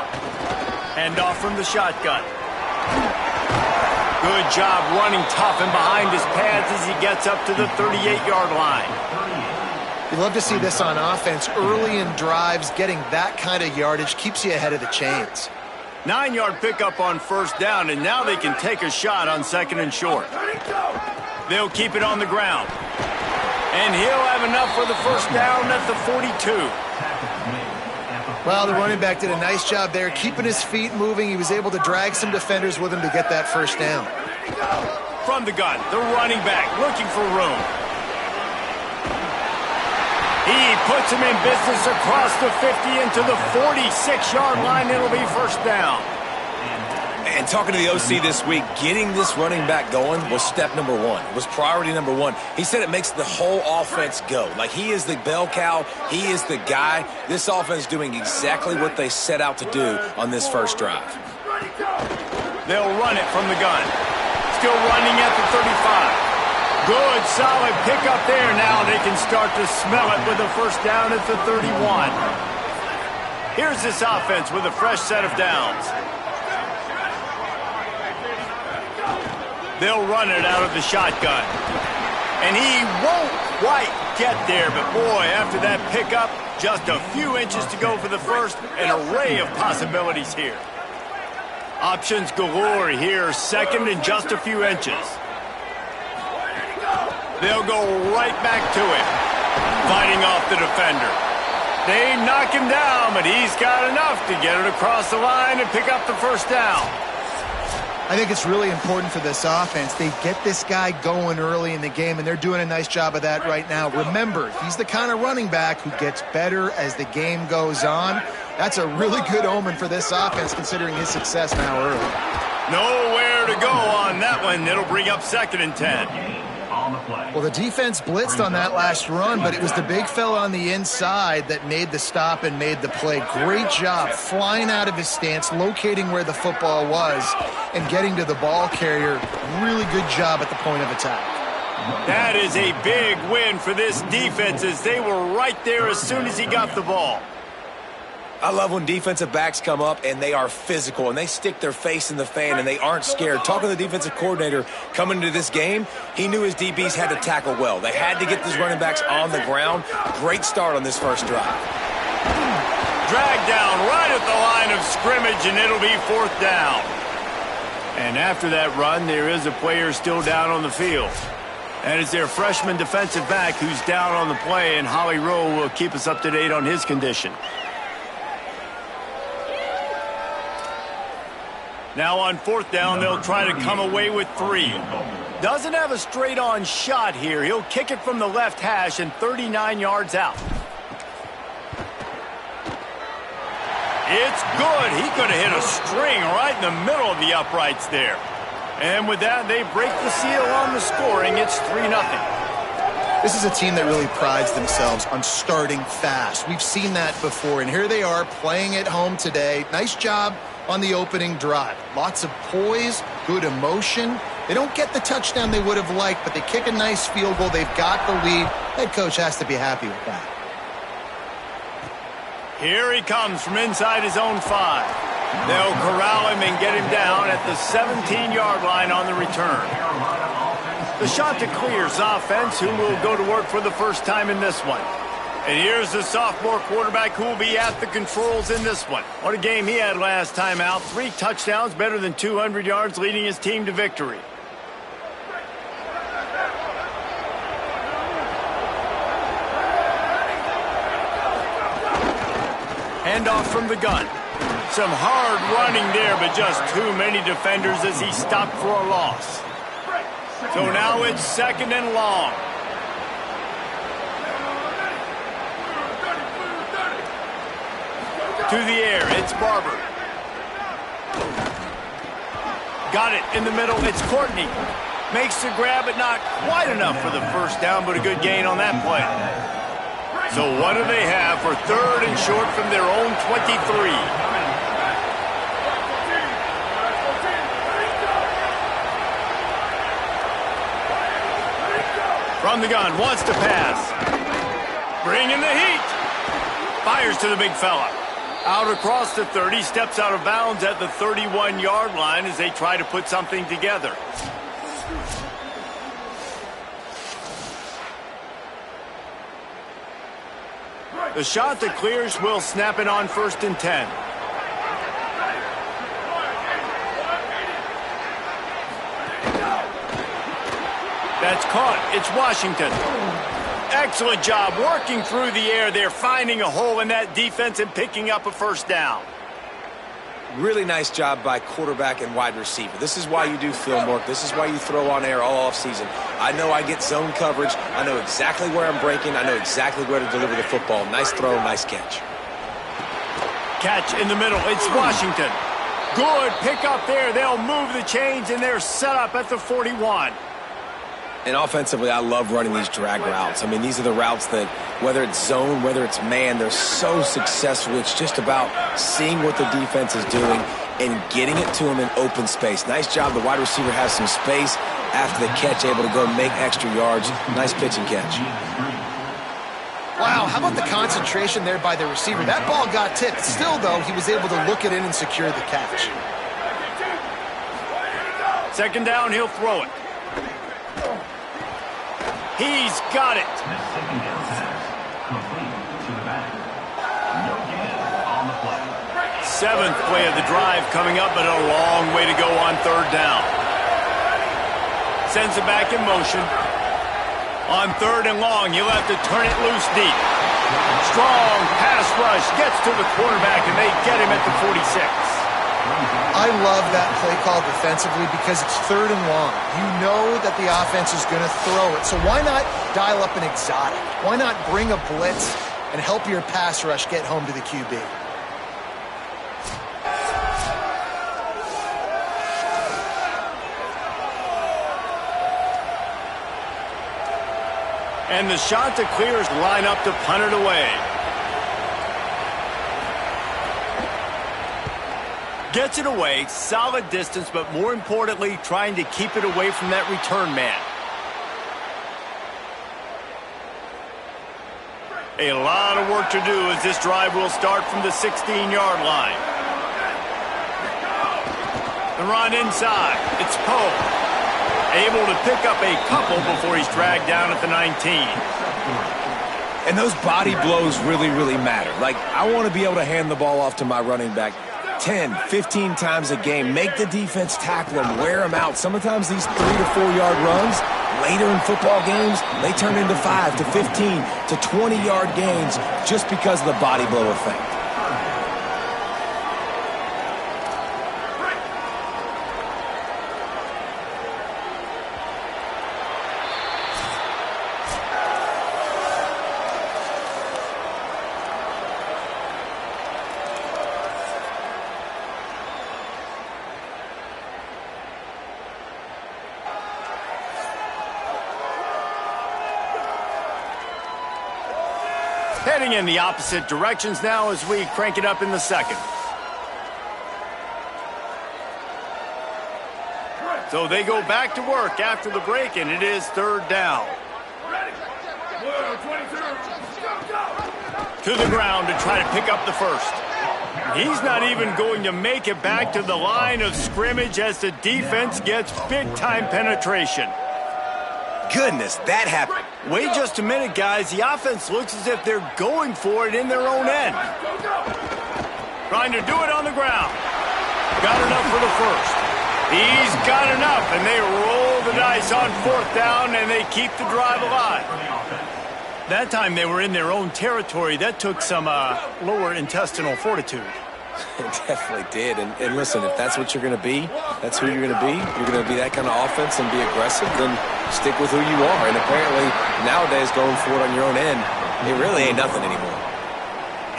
Hand off from the shotgun. Good job running tough and behind his pads as he gets up to the 38-yard line. You love to see this on offense. Early in drives, getting that kind of yardage keeps you ahead of the chains. 9-yard pickup on first down, and now they can take a shot on second and short. They'll keep it on the ground. And he'll have enough for the first down at the 42. Well, the running back did a nice job there, keeping his feet moving. He was able to drag some defenders with him to get that first down. From the gun, the running back looking for room. He puts him in business across the 50 into the 46-yard line. It'll be first down. And talking to the OC this week, getting this running back going was step number 1. It was priority number 1. He said it makes the whole offense go. Like, he is the bell cow. He is the guy. This offense is doing exactly what they set out to do on this first drive. They'll run it from the gun. Still running at the 35. Good, solid pickup there. Now they can start to smell it with a first down at the 31. Here's this offense with a fresh set of downs. They'll run it out of the shotgun. And he won't quite get there, but boy, after that pickup, just a few inches to go for the first. An array of possibilities here. Options galore here, second and just a few inches. They'll go right back to him, fighting off the defender. They knock him down, but he's got enough to get it across the line and pick up the first down. I think it's really important for this offense. They get this guy going early in the game, and they're doing a nice job of that right now. Remember, he's the kind of running back who gets better as the game goes on. That's a really good omen for this offense, considering his success now early. Nowhere to go on that one. It'll bring up second and 10. Well, the defense blitzed on that last run, but it was the big fella on the inside that made the stop and made the play. Great job flying out of his stance, locating where the football was, and getting to the ball carrier. Really good job at the point of attack. That is a big win for this defense, as they were right there as soon as he got the ball. I love when defensive backs come up and they are physical and they stick their face in the fan and they aren't scared. Talking to the defensive coordinator coming into this game, he knew his DBs had to tackle well. They had to get these running backs on the ground. Great start on this first drive. Dragged down right at the line of scrimmage, and it'll be fourth down. And after that run, there is a player still down on the field. And it's their freshman defensive back who's down on the play, and Holly Rowe will keep us up to date on his condition. Now on fourth down, they'll try to come away with 3. Doesn't have a straight-on shot here. He'll kick it from the left hash and 39 yards out. It's good. He could have hit a string right in the middle of the uprights there. And with that, they break the seal on the scoring. It's 3-0. This is a team that really prides themselves on starting fast. We've seen that before, and here they are playing at home today. Nice job on the opening drive. Lots of poise, good emotion. They don't get the touchdown they would have liked, but they kick a nice field goal. They've got the lead. Head coach has to be happy with that. Here he comes from inside his own 5. They'll corral him and get him down at the 17-yard line on the return. The Chanticleers offense, who will go to work for the first time in this one. And here's the sophomore quarterback who will be at the controls in this one. What a game he had last time out. 3 touchdowns, better than 200 yards, leading his team to victory. Handoff from the gun. Some hard running there, but just too many defenders as he stopped for a loss. So now it's 2nd and long. To the air, it's Barber. Got it in the middle, it's Courtney. Makes the grab, but not quite enough for the first down, but a good gain on that play. So what do they have for 3rd and short from their own 23? From the gun, wants to pass. Bringing the heat. Fires to the big fella. Out across the 30, steps out of bounds at the 31-yard line as they try to put something together. The shot that clears will snap it on 1st and 10. That's caught. It's Washington. Excellent job working through the air. They're finding a hole in that defense and picking up a first down. Really nice job by quarterback and wide receiver. This is why you do film work. This is why you throw on air all offseason. I know I get zone coverage. I know exactly where I'm breaking. I know exactly where to deliver the football. Nice throw, nice catch. Catch in the middle. It's Washington. Good pick up there. They'll move the chains, and they're set up at the 41. And offensively, I love running these drag routes. I mean, these are the routes that, whether it's zone, whether it's man, they're so successful. It's just about seeing what the defense is doing and getting it to them in open space. Nice job. The wide receiver has some space after the catch, able to go make extra yards. Nice pitch and catch. Wow, how about the concentration there by the receiver? That ball got tipped. Still, though, he was able to look it in and secure the catch. 2nd down, he'll throw it. He's got it. The 2nd down pass, complete to the back. No gain on the play. 7th play of the drive coming up, but a long way to go on 3rd down. Sends it back in motion. On 3rd and long, he'll have to turn it loose deep. Strong pass rush, gets to the quarterback, and they get him at the 46. I love that play call defensively because it's 3rd and long. You know that the offense is going to throw it. So why not dial up an exotic? Why not bring a blitz and help your pass rush get home to the QB? And the shot that clears line up to punt it away. Gets it away, solid distance, but more importantly, trying to keep it away from that return man. A lot of work to do as this drive will start from the 16-yard line. The run inside. It's Poe. Able to pick up a couple before he's dragged down at the 19. And those body blows really, really matter. Like, I want to be able to hand the ball off to my running back 10, 15 times a game. Make the defense tackle them, wear them out. Sometimes these 3 to 4 yard runs, later in football games, they turn into 5 to 15 to 20-yard gains just because of the body blow effect. Heading in the opposite directions now as we crank it up in the 2nd. So they go back to work after the break, and it is 3rd down. To the ground to try to pick up the first. He's not even going to make it back to the line of scrimmage as the defense gets big-time penetration. goodness, that happened. Wait just a minute, guys. The offense looks as if they're going for it in their own end. Trying to do it on the ground. Got enough for the first. He's got enough, and they roll the dice on 4th down, and they keep the drive alive. That time they were in their own territory. That took some lower intestinal fortitude. It definitely did. And listen, if that's what you're going to be, that's who you're going to be. You're going to be that kind of offense and be aggressive, then stick with who you are. And apparently, nowadays, going for it on your own end, it really ain't nothing anymore.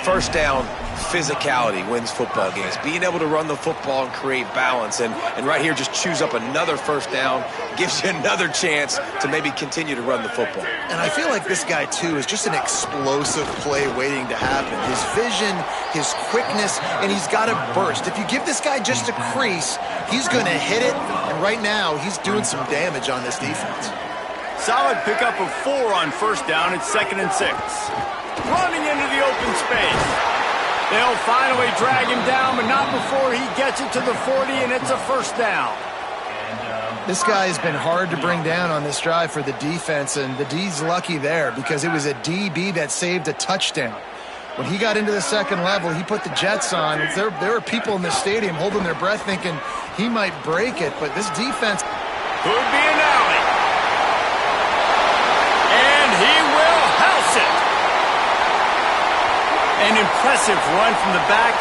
First down, physicality wins football games. Being able to run the football and create balance. And right here, just choose up another first down, gives you another chance to maybe continue to run the football. And I feel like this guy, too, is just an explosive play waiting to happen. His vision, his quickness, and he's got a burst. If you give this guy just a crease, he's going to hit it. And right now, he's doing some damage on this defense. Solid pickup of 4 on 1st down. It's 2nd and 6. Running into the open space. They'll finally drag him down, but not before he gets it to the 40, and it's a 1st down. This guy has been hard to bring down on this drive for the defense, and the D's lucky there because it was a DB that saved a touchdown. When he got into the 2nd level, he put the Jets on. There were people in the stadium holding their breath thinking he might break it, but this defense could be an alley. And he will house it. An impressive run from the back,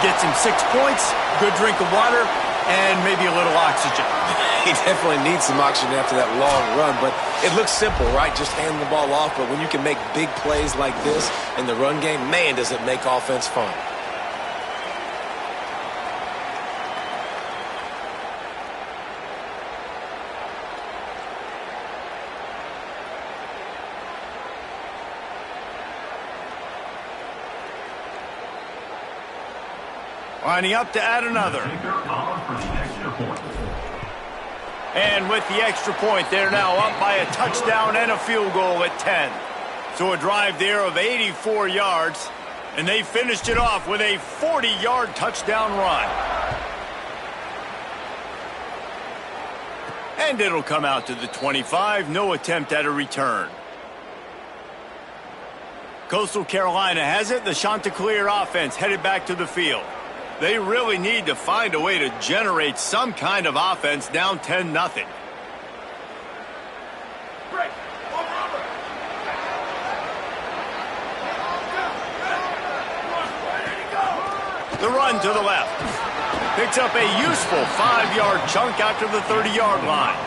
gets him 6 points, good drink of water, and maybe a little oxygen. He definitely needs some oxygen after that long run, but it looks simple, right? Just hand the ball off, but when you can make big plays like this in the run game, man, does it make offense fun. Lining up to add another. And with the extra point, they're now up by a touchdown and a field goal at 10. So a drive there of 84 yards, and they finished it off with a 40-yard touchdown run. And it'll come out to the 25, no attempt at a return. Coastal Carolina has it, the Chanticleer offense headed back to the field. They really need to find a way to generate some kind of offense down 10-0. The run to the left. Picks up a useful 5-yard chunk out to the 30-yard line.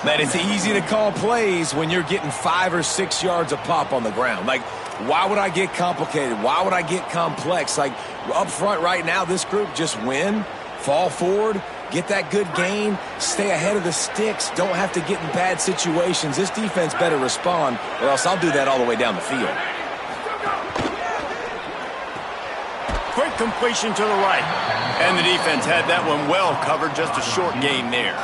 Man, it's easy to call plays when you're getting 5 or 6 yards a pop on the ground. Like, why would I get complicated? Why would I get complex? Like, up front right now, this group just win, fall forward, get that good gain, stay ahead of the sticks, don't have to get in bad situations. This defense better respond, or else I'll do that all the way down the field. Quick completion to the right. And the defense had that one well covered, just a short gain there.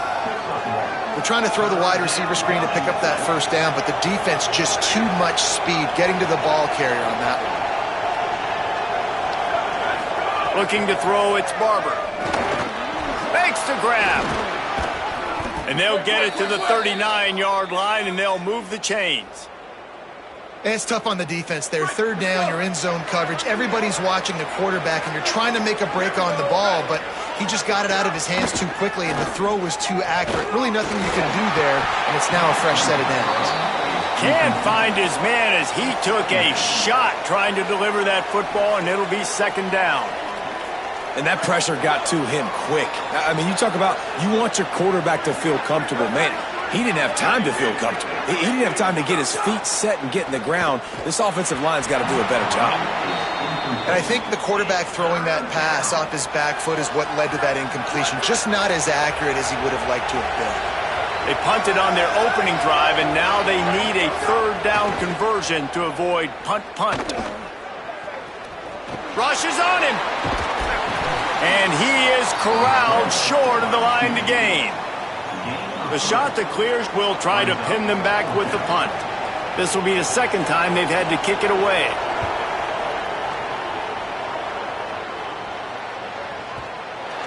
We're trying to throw the wide receiver screen to pick up that 1st down, but the defense just too much speed getting to the ball carrier on that one. Looking to throw, it's Barber. Makes the grab. And they'll get it to the 39-yard line, and they'll move the chains. And it's tough on the defense there. 3rd down, you're in zone coverage. Everybody's watching the quarterback, and you're trying to make a break on the ball, but he just got it out of his hands too quickly, and the throw was too accurate. Really nothing you can do there, and it's now a fresh set of downs. Can't find his man as he took a shot trying to deliver that football, and it'll be 2nd down. And that pressure got to him quick. I mean, you talk about you want your quarterback to feel comfortable. Man, he didn't have time to feel comfortable. He didn't have time to get his feet set and get in the ground. This offensive line's got to do a better job. And I think the quarterback throwing that pass off his back foot is what led to that incompletion. Just not as accurate as he would have liked to have been. They punted on their opening drive, and now they need a 3rd down conversion to avoid punt. Rushes on him. And he is corralled short of the line to gain. The Chanticleers will try to pin them back with the punt. This will be the 2nd time they've had to kick it away.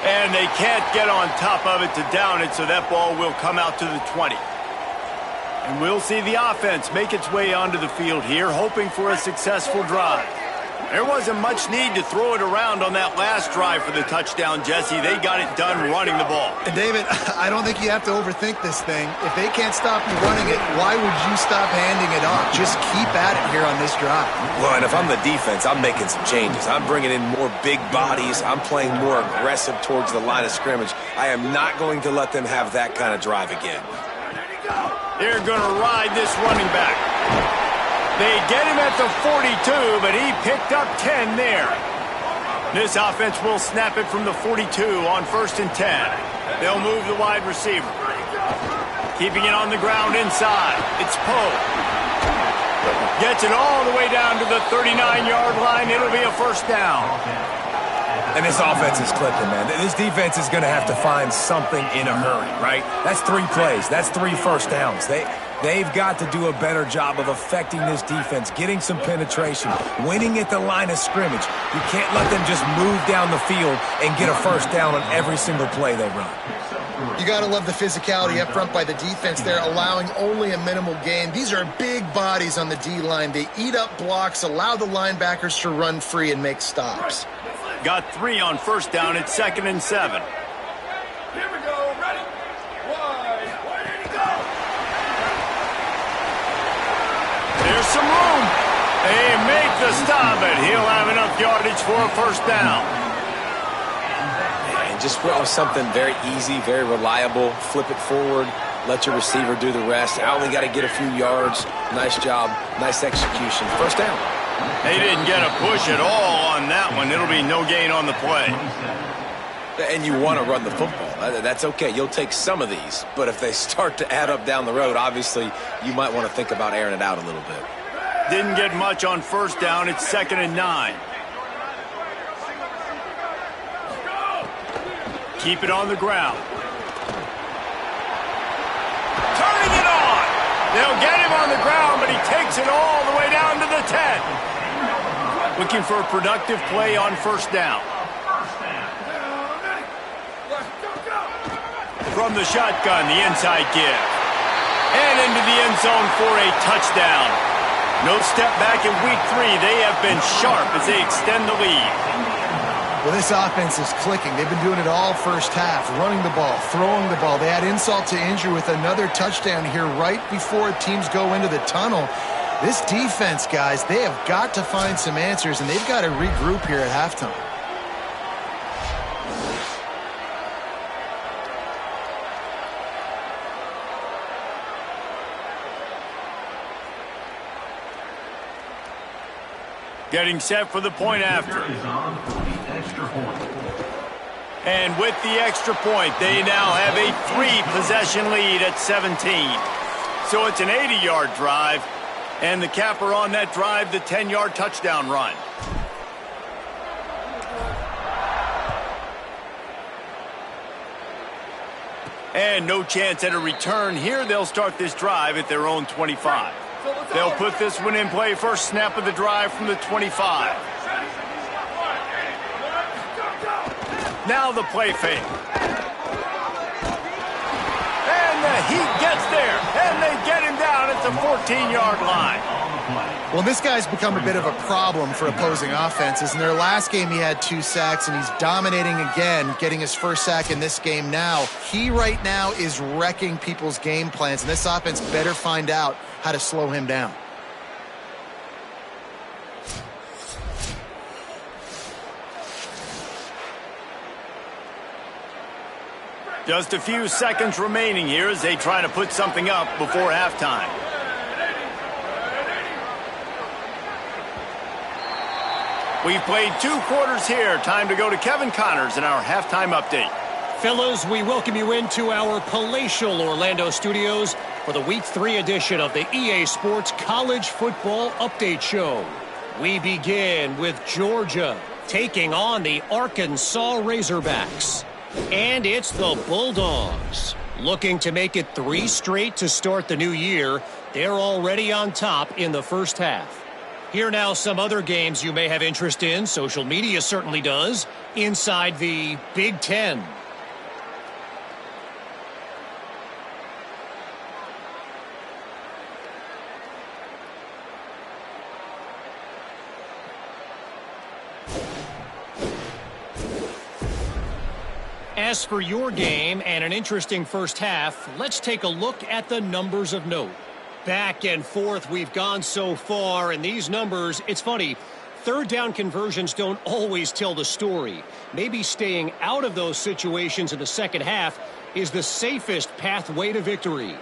And they can't get on top of it to down it, so that ball will come out to the 20. And we'll see the offense make its way onto the field here, hoping for a successful drive. There wasn't much need to throw it around on that last drive for the touchdown, Jesse. They got it done running the ball. And David, I don't think you have to overthink this thing. If they can't stop you running it, why would you stop handing it off? Just keep at it here on this drive. Well, and if I'm the defense, I'm making some changes. I'm bringing in more big bodies. I'm playing more aggressive towards the line of scrimmage. I am not going to let them have that kind of drive again. They're going to ride this running back. They get him at the 42, but he picked up 10 there. This offense will snap it from the 42 on 1st and 10. They'll move the wide receiver. Keeping it on the ground inside. It's Poe. Gets it all the way down to the 39-yard line. It'll be a first down. And this offense is clicking, man. This defense is going to have to find something in a hurry, right? That's 3 plays. That's 3 first downs. They've got to do a better job of affecting this defense, getting some penetration, winning at the line of scrimmage. You can't let them just move down the field and get a first down on every single play they run. You got to love the physicality up front by the defense there, allowing only a minimal gain. These are big bodies on the D-line. They eat up blocks, allow the linebackers to run free and make stops. Got 3 on first down. It's 2nd and 7. Here we go. Ready? Wide. Ready to go. There's some room. They make the stop, but he'll have enough yardage for a first down. And just something very easy, very reliable. Flip it forward. Let your receiver do the rest. I only got to get a few yards. Nice job. Nice execution. First down. They didn't get a push at all on that one. It'll be no gain on the play. And you want to run the football. That's okay. You'll take some of these. But if they start to add up down the road, obviously you might want to think about airing it out a little bit. Didn't get much on first down. It's 2nd and 9. Keep it on the ground. Turning it on. They'll get him on the ground, but he takes it all the way down to the 10. Looking for a productive play on first down. From the shotgun, the inside give. And into the end zone for a touchdown. No step back in week 3. They have been sharp as they extend the lead. Well, this offense is clicking. They've been doing it all first half, running the ball, throwing the ball. They add insult to injury with another touchdown here right before teams go into the tunnel. This defense, guys, they have got to find some answers, and they've got to regroup here at halftime. Getting set for the point after. And with the extra point, they now have a 3-possession lead at 17. So it's an 80-yard drive. And the capper on that drive, the 10-yard touchdown run. And no chance at a return here. They'll start this drive at their own 25. They'll put this one in play. First snap of the drive from the 25. Now the play fake. And the heat gets there. And they get him down at the 14-yard line. Well, this guy's become a bit of a problem for opposing offenses. In their last game, he had 2 sacks, and he's dominating again, getting his first sack in this game now. He right now is wrecking people's game plans, and this offense better find out how to slow him down. Just a few seconds remaining here as they try to put something up before halftime. We've played 2 quarters here. Time to go to Kevin Connors in our halftime update. Fellas, we welcome you into our palatial Orlando studios for the Week 3 edition of the EA Sports College Football Update Show. We begin with Georgia taking on the Arkansas Razorbacks. And it's the Bulldogs. Looking to make it 3 straight to start the new year. They're already on top in the first half. Here now some other games you may have interest in. Social media certainly does. Inside the Big Ten. As for your game and an interesting first half, let's take a look at the numbers of note. Back and forth we've gone so far, and these numbers, it's funny, third down conversions don't always tell the story. Maybe staying out of those situations in the second half is the safest pathway to victory.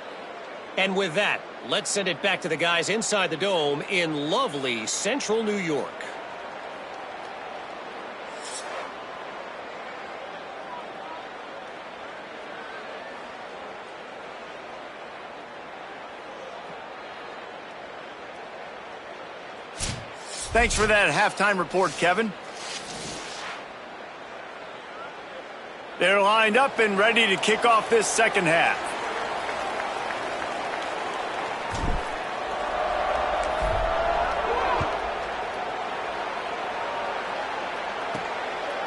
And with that, let's send it back to the guys inside the dome in lovely central New York. Thanks for that halftime report, Kevin. They're lined up and ready to kick off this second half.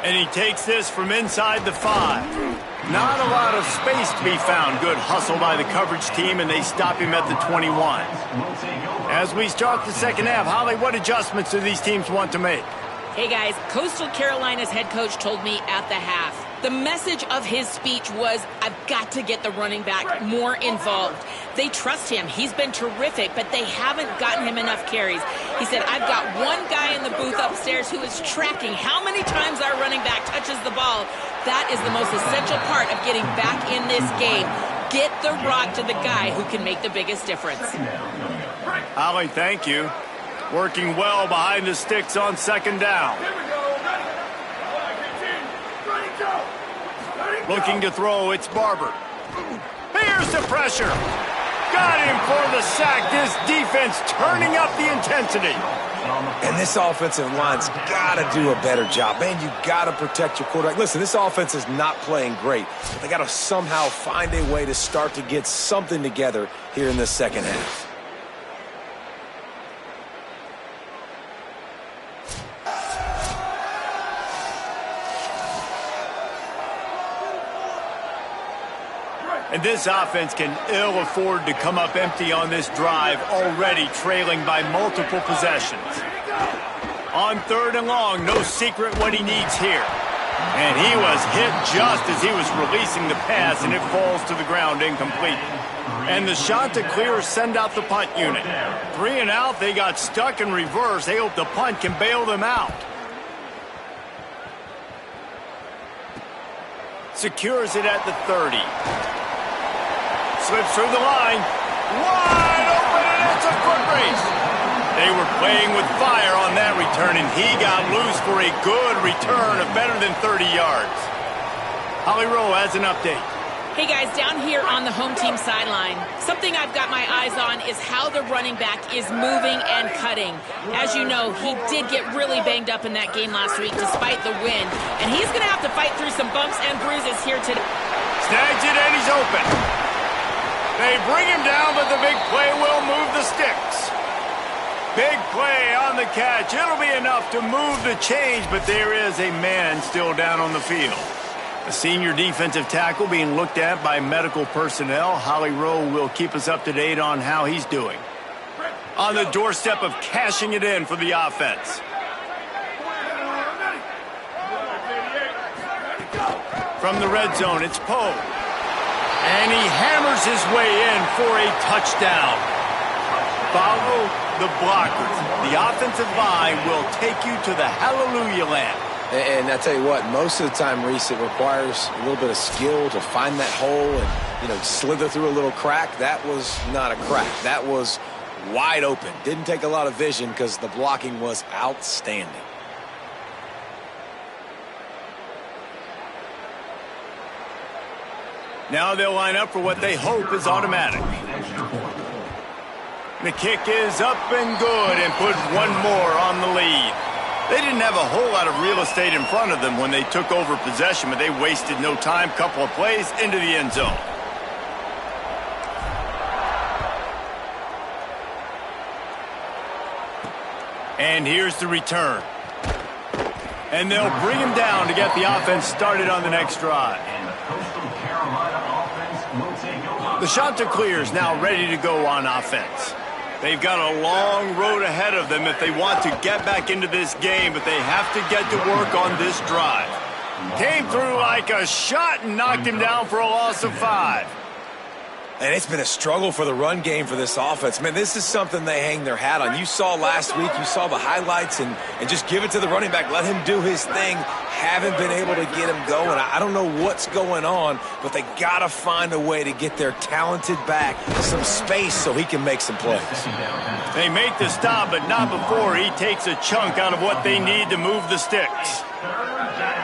And he takes this from inside the 5. Not a lot of space to be found. Good hustle by the coverage team, and they stop him at the 21. As we start the second half, Holly, what adjustments do these teams want to make? Hey, guys, Coastal Carolina's head coach told me at the half, the message of his speech was, I've got to get the running back more involved. They trust him. He's been terrific, but they haven't gotten him enough carries. He said, I've got one guy in the booth upstairs who is tracking how many times our running back touches the ball. That is the most essential part of getting back in this game. Get the rock to the guy who can make the biggest difference. Holly, thank you. Working well behind the sticks on second down. Looking to throw, it's Barber. Here's the pressure. Got him for the sack. This defense turning up the intensity. And this offensive line's got to do a better job. Man, you got to protect your quarterback. Listen, this offense is not playing great. But they got to somehow find a way to start to get something together here in the second half. And this offense can ill afford to come up empty on this drive, already trailing by multiple possessions. On third and long, no secret what he needs here. And he was hit just as he was releasing the pass, and it falls to the ground incomplete. And the Chanticleers send out the punt unit. 3 and out, they got stuck in reverse. They hope the punt can bail them out. Secures it at the 30. Slips through the line. Wide open, and it's a foot race. They were playing with fire on that return, and he got loose for a good return of better than 30 yards. Holly Rowe has an update. Hey, guys, down here on the home team sideline, something I've got my eyes on is how the running back is moving and cutting. As you know, he did get really banged up in that game last week despite the win, and he's going to have to fight through some bumps and bruises here today. Snags it, and he's open. They bring him down, but the big play will move the sticks. Big play on the catch. It'll be enough to move the change, but there is a man still down on the field. A senior defensive tackle being looked at by medical personnel. Holly Rowe will keep us up to date on how he's doing. On the doorstep of cashing it in for the offense. From the red zone, it's Poe. And he hammers his way in for a touchdown. Follow the blockers. The offensive line will take you to the hallelujah land. And I tell you what, most of the time, Reese, it requires a little bit of skill to find that hole and, slither through a little crack. That was not a crack. That was wide open. Didn't take a lot of vision because the blocking was outstanding. Now they'll line up for what they hope is automatic. The kick is up and good and put one more on the lead. They didn't have a whole lot of real estate in front of them when they took over possession, but they wasted no time. Couple of plays into the end zone. And here's the return. And they'll bring him down to get the offense started on the next drive. The Chanticleers now ready to go on offense. They've got a long road ahead of them if they want to get back into this game, but they have to get to work on this drive. Came through like a shot and knocked him down for a loss of 5. And it's been a struggle for the run game for this offense. Man, this is something they hang their hat on. You saw last week, you saw the highlights, and just give it to the running back. Let him do his thing. Haven't been able to get him going. I don't know what's going on, but they got to find a way to get their talented back some space so he can make some plays. They make the stop, but not before he takes a chunk out of what they need to move the sticks.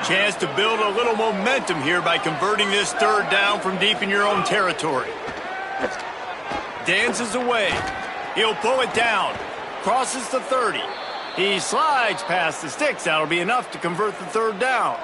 Chance to build a little momentum here by converting this third down from deep in your own territory. Dances away. He'll pull it down. Crosses the 30. He slides past the sticks. That'll be enough to convert the third down.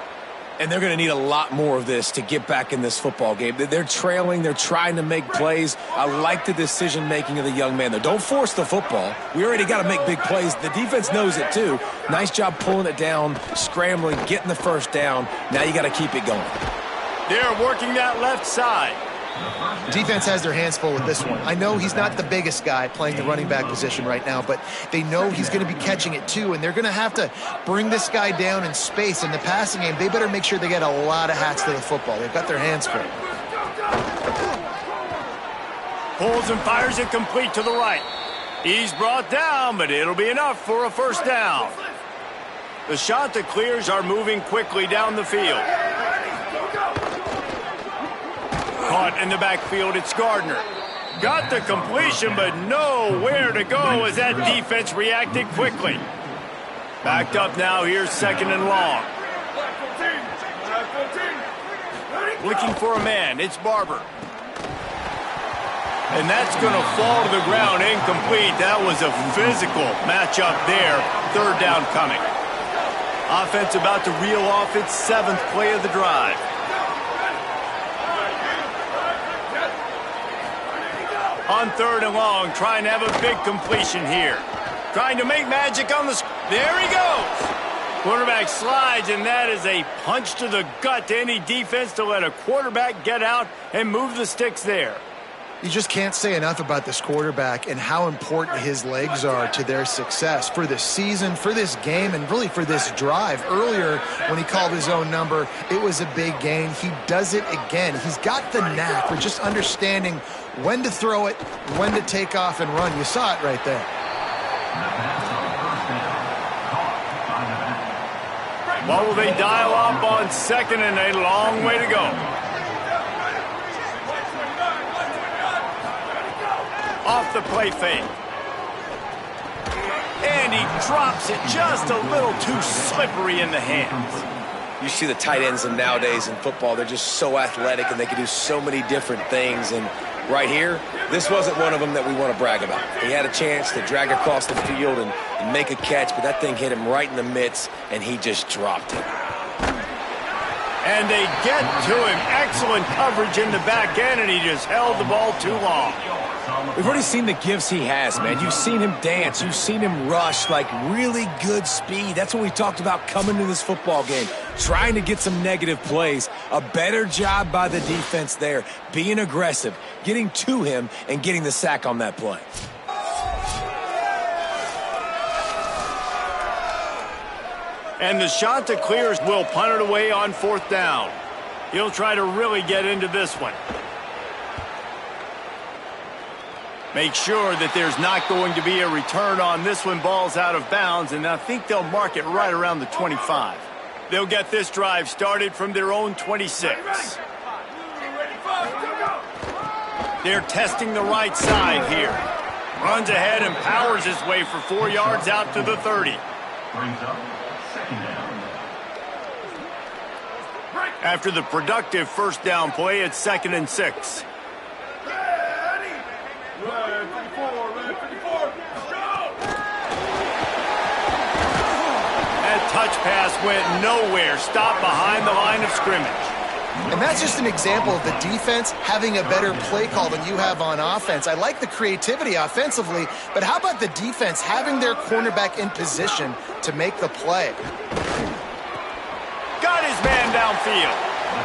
And they're going to need a lot more of this to get back in this football game. They're trailing. They're trying to make plays. I like the decision-making of the young man, though. Don't force the football. We already got to make big plays. The defense knows it, too. Nice job pulling it down, scrambling, getting the first down. Now you got to keep it going. They're working that left side. Defense has their hands full with this one. I know he's not the biggest guy playing the running back position right now, but they know he's going to be catching it too, and they're going to have to bring this guy down in space. In the passing game, they better make sure they get a lot of hats to the football. They've got their hands full. Pulls and fires it complete to the right. He's brought down, but it'll be enough for a first down. The Chanticleers are moving quickly down the field. Caught in the backfield, it's Gardner. Got the completion, but nowhere to go as that defense reacted quickly. Backed up now, here's second and long. Looking for a man, it's Barber. And that's going to fall to the ground, incomplete. That was a physical matchup there. Third down coming. Offense about to reel off its 7th play of the drive. On third and long, trying to have a big completion here. Trying to make magic on the... There he goes! Quarterback slides, and that is a punch to the gut to any defense to let a quarterback get out and move the sticks there. You just can't say enough about this quarterback and how important his legs are to their success for this season, for this game, and really for this drive. Earlier, when he called his own number, it was a big gain. He does it again. He's got the knack for just understanding when to throw it, when to take off and run. You saw it right there. What will they dial up on second and a long way to go? Off the play fake. And he drops it just a little too slippery in the hands. You see the tight ends nowadays in football, they're just so athletic and they can do so many different things. And right here, this wasn't one of them that we want to brag about. He had a chance to drag across the field and make a catch, but that thing hit him right in the midst, and he just dropped it. And they get to him. Excellent coverage in the back end, and he just held the ball too long. We've already seen the gifts he has, man. You've seen him dance. You've seen him rush, like really good speed. That's what we talked about coming to this football game, trying to get some negative plays. A better job by the defense there, being aggressive, getting to him, and getting the sack on that play. And the Chanticleers will punt it away on fourth down. He'll try to really get into this one. Make sure that there's not going to be a return on this one. Ball's out of bounds, and I think they'll mark it right around the 25. They'll get this drive started from their own 26. They're testing the right side here. Runs ahead and powers his way for 4 yards out to the 30. Brings up second down. After the productive first down play, it's 2nd and 6. That touch pass went nowhere. Stopped behind the line of scrimmage. And that's just an example of the defense having a better play call than you have on offense. I like the creativity offensively, but how about the defense having their cornerback in position to make the play? Got his man downfield.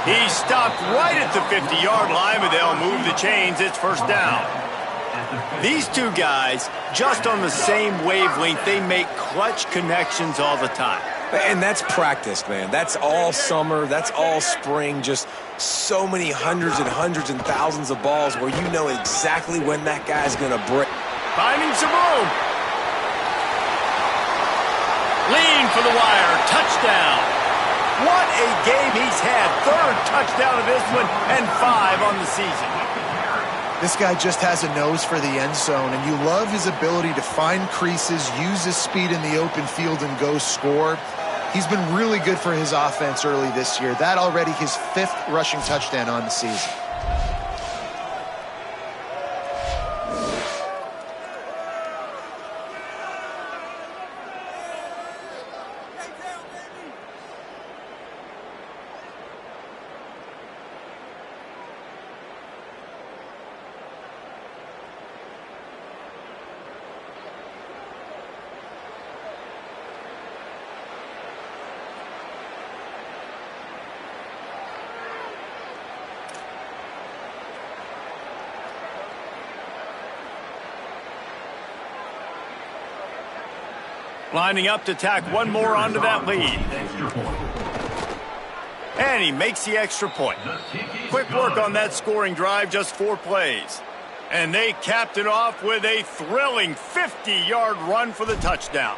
He stopped right at the 50-yard line, but they'll move the chains. It's first down. These two guys, just on the same wavelength, they make clutch connections all the time. And that's practice, man. That's all summer. That's all spring. Just so many hundreds and thousands of balls where you know exactly when that guy's going to break. Finding some room. Lean for the wire. Touchdown. What a game he's had. Third touchdown of this one and 5 on the season. This guy just has a nose for the end zone, and you love his ability to find creases, use his speed in the open field, and go score. He's been really good for his offense early this year. That already his 5th rushing touchdown on the season. Lining up to tack one more onto that lead. And he makes the extra point. Quick work on that scoring drive, just 4 plays. And they capped it off with a thrilling 50-yard run for the touchdown.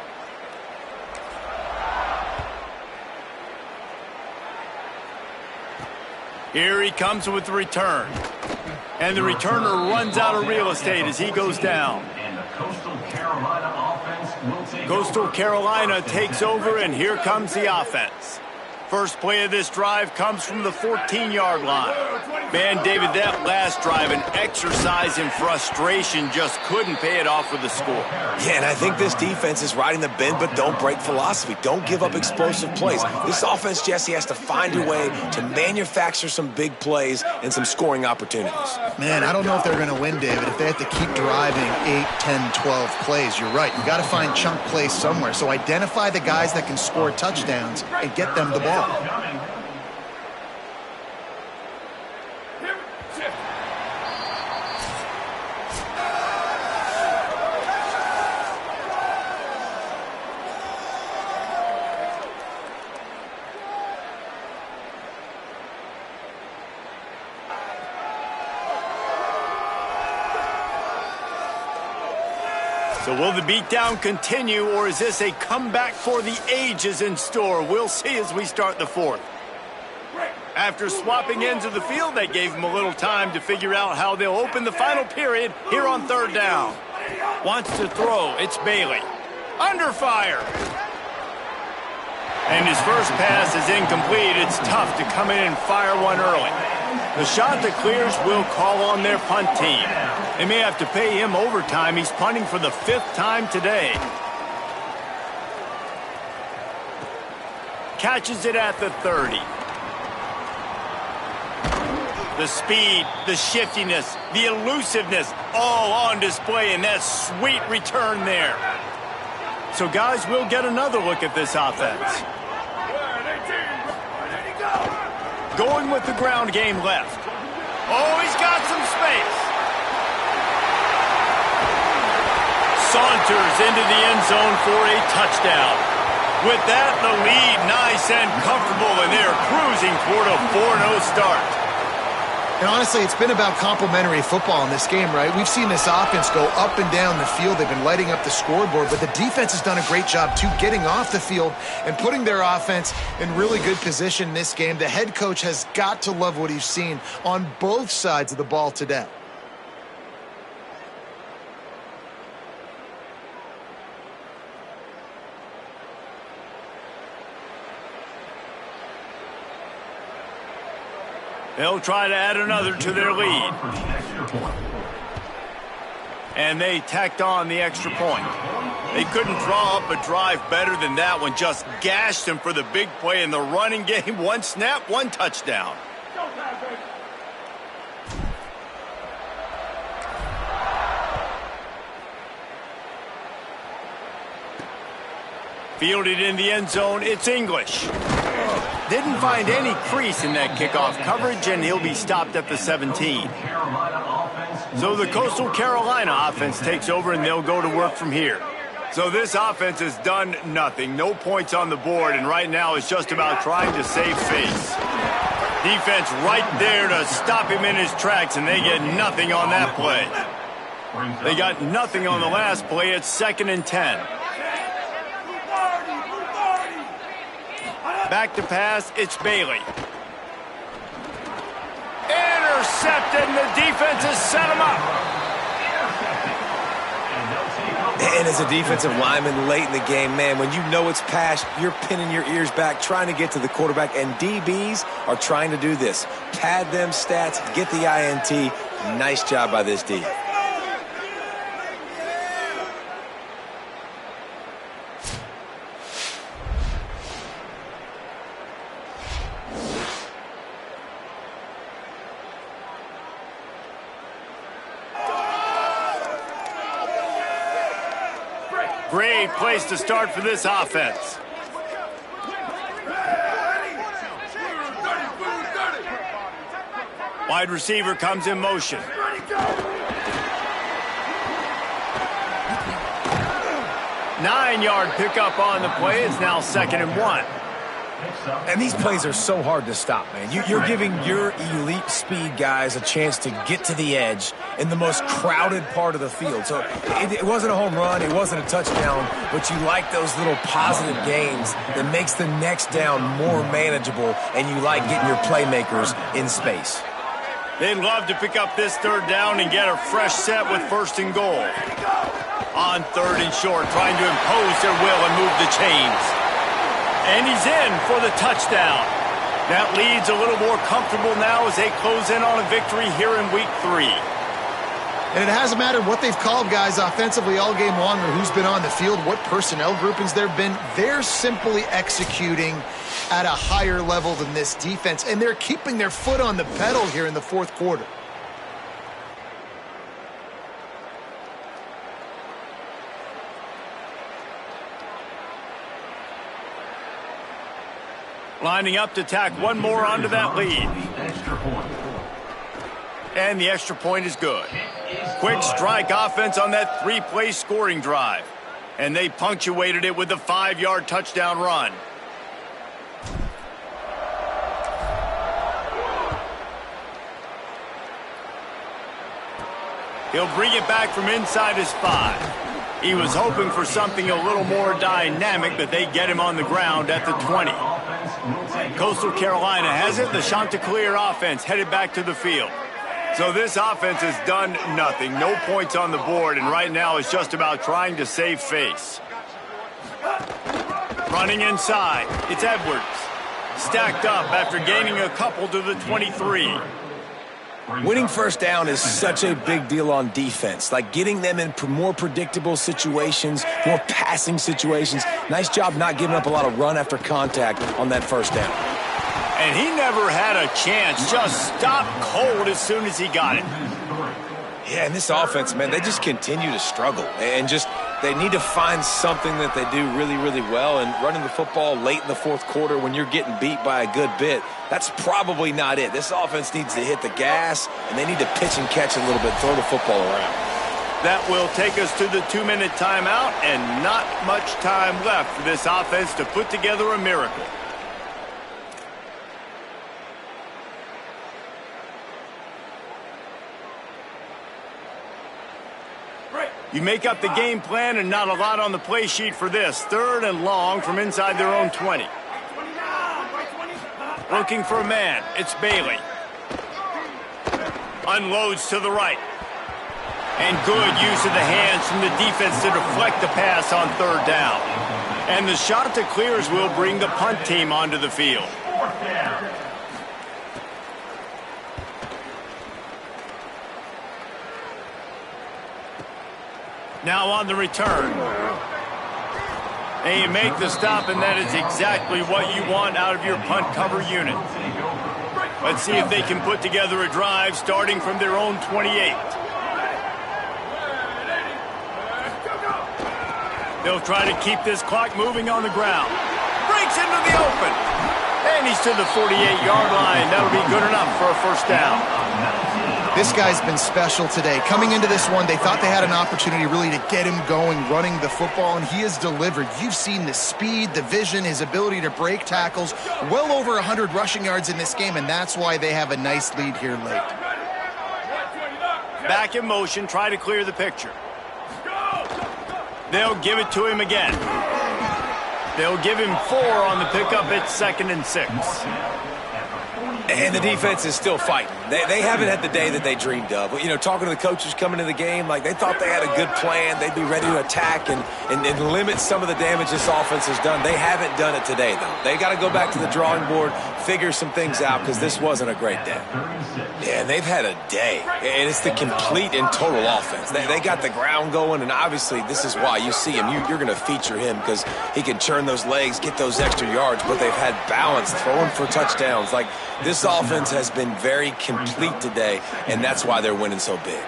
Here he comes with the return. And the returner runs out of real estate as he goes down. Coastal Carolina takes over, and here comes the offense. First play of this drive comes from the 14-yard line. Man, David, that last drive, an exercise in frustration, just couldn't pay it off with the score. Yeah, and I think this defense is riding the bend but don't break philosophy. Don't give up explosive plays. This offense, Jesse, has to find a way to manufacture some big plays and some scoring opportunities. Man, I don't know if they're going to win, David, if they have to keep driving 8, 10, 12 plays. You're right. You got to find chunk plays somewhere. So identify the guys that can score touchdowns and get them the ball. So will the beatdown continue, or is this a comeback for the ages in store? We'll see as we start the 4th. After swapping ends of the field, that gave them a little time to figure out how they'll open the final period here on 3rd down. Wants to throw. It's Bailey. Under fire. And his first pass is incomplete. It's tough to come in and fire one early. The shot that clears will call on their punt team. They may have to pay him overtime. He's punting for the 5th time today. Catches it at the 30. The speed, the shiftiness, the elusiveness, all on display in that sweet return there. So guys, we'll get another look at this offense. Going with the ground game left. Oh, he's got some space. Saunters into the end zone for a touchdown. With that, the lead nice and comfortable, and they're cruising toward a 4-0 start. And honestly, it's been about complementary football in this game, right? We've seen this offense go up and down the field. They've been lighting up the scoreboard, but the defense has done a great job, too, getting off the field and putting their offense in really good position in this game. The head coach has got to love what he's seen on both sides of the ball today. They'll try to add another to their lead. And they tacked on the extra point. They couldn't draw up a drive better than that one. Just gashed them for the big play in the running game. 1 snap, 1 touchdown. Fielded in the end zone, it's English. Didn't find any crease in that kickoff coverage, and he'll be stopped at the 17. So the Coastal Carolina offense takes over, and they'll go to work from here. So this offense has done nothing. No points on the board, and right now it's just about trying to save face. Defense right there to stop him in his tracks, and they get nothing on that play. They got nothing on the last play. It's 2nd and 10. Back to pass, it's Bailey. Intercepted, and the defense has set him up. And as a defensive lineman late in the game, man, when you know it's pass, you're pinning your ears back, trying to get to the quarterback, and DBs are trying to do this. Pad them stats, get the INT. Nice job by this D. Great place to start for this offense. Wide receiver comes in motion. 9-yard pickup on the play. It's now 2nd and 1. And these plays are so hard to stop, man. You're giving your elite speed guys a chance to get to the edge in the most crowded part of the field. So it wasn't a home run, it wasn't a touchdown, but you like those little positive gains that makes the next down more manageable, and you like getting your playmakers in space. They'd love to pick up this 3rd down and get a fresh set with 1st and goal. On 3rd and short, trying to impose their will and move the chains. And he's in for the touchdown. That lead's a little more comfortable now as they close in on a victory here in week 3. And it hasn't mattered what they've called guys offensively all game long or who's been on the field, what personnel groupings there have been. They're simply executing at a higher level than this defense, and they're keeping their foot on the pedal here in the 4th quarter. Lining up to tack one more onto that lead. And the extra point is good. Quick strike offense on that 3-play scoring drive. And they punctuated it with a 5-yard touchdown run. He'll bring it back from inside his 5. He was hoping for something a little more dynamic, but they get him on the ground at the 20. Coastal Carolina has it. The Chanticleer offense headed back to the field. So this offense has done nothing. No points on the board, and right now it's just about trying to save face. Running inside, it's Edwards. Stacked up after gaining a couple to the 23. Winning 1st down is such a big deal on defense, like getting them in more predictable situations, more passing situations. Nice job not giving up a lot of run after contact on that 1st down. And he never had a chance, just stopped cold as soon as he got it. Yeah, and this offense, man, they just continue to struggle. And they need to find something that they do really, really well. And running the football late in the 4th quarter when you're getting beat by a good bit, that's probably not it. This offense needs to hit the gas, and they need to pitch and catch a little bit, throw the football around. That will take us to the 2-minute timeout, and not much time left for this offense to put together a miracle. You make up the game plan and not a lot on the play sheet for this. 3rd and long from inside their own 20. Looking for a man. It's Bailey. Unloads to the right. And good use of the hands from the defense to deflect the pass on 3rd down. And the Chanticleers will bring the punt team onto the field. Now on the return. And you make the stop, and that is exactly what you want out of your punt cover unit. Let's see if they can put together a drive starting from their own 28. They'll try to keep this clock moving on the ground. Breaks into the open. And he's to the 48-yard line. That'll be good enough for a 1st down. This guy's been special today. Coming into this one, they thought they had an opportunity really to get him going, running the football, and he has delivered. You've seen the speed, the vision, his ability to break tackles. Well over 100 rushing yards in this game, and that's why they have a nice lead here late. Back in motion, try to clear the picture. They'll give it to him again. They'll give him 4 on the pickup at 2nd and 6. And the defense is still fighting. They haven't had the day that they dreamed of. You know, talking to the coaches coming into the game, like they thought they had a good plan. They'd be ready to attack and limit some of the damage this offense has done. They haven't done it today, though. They got to go back to the drawing board, figure some things out, because this wasn't a great day. Yeah, and they've had a day. And it's the complete and total offense. They got the ground going, and obviously this is why you see him. You're going to feature him because he can churn those legs, get those extra yards, but they've had balance, throwing for touchdowns. Like, this offense has been very complete today, and that's why they're winning so big.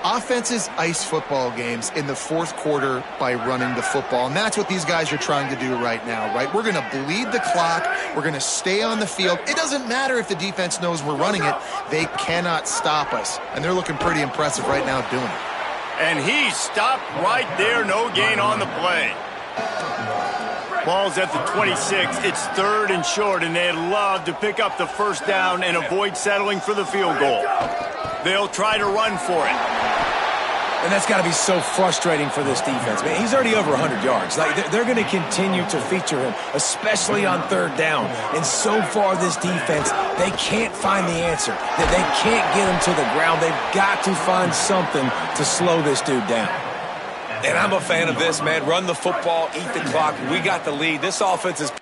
Offenses ice football games in the fourth quarter by running the football, and that's what these guys are trying to do right now, right? We're going to bleed the clock. We're going to stay on the field. It doesn't matter if the defense knows we're running it. They cannot stop us, and they're looking pretty impressive right now doing it. And he stopped right there. No gain on the play. Ball's at the 26. It's 3rd and short, and they'd love to pick up the first down and avoid settling for the field goal. They'll try to run for it. And that's got to be so frustrating for this defense. Man, he's already over 100 yards. Like, they're going to continue to feature him, especially on 3rd down. And so far, this defense, they can't find the answer. They can't get him to the ground. They've got to find something to slow this dude down. And I'm a fan of this, man. Run the football, eat the clock. We got the lead. This offense is...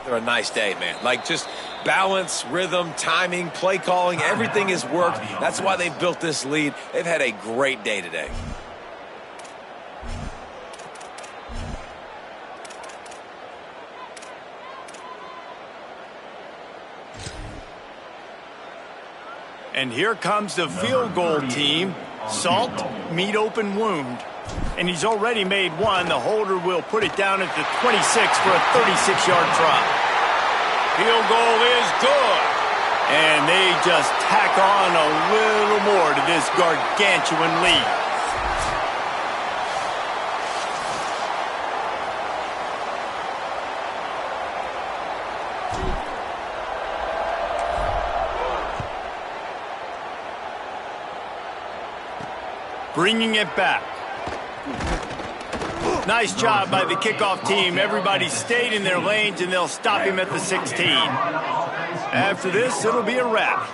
They're a nice day, man. Like, just balance, rhythm, timing, play calling, everything has worked. That's why they've built this lead. They've had a great day today. And here comes the field goal team. Salt, meet open wound. And he's already made one. The holder will put it down at the 26 for a 36-yard try. Field goal is good. And they just tack on a little more to this gargantuan lead. Bringing it back. Nice job by the kickoff team. Everybody stayed in their lanes, and they'll stop him at the 16. After this, it'll be a wrap.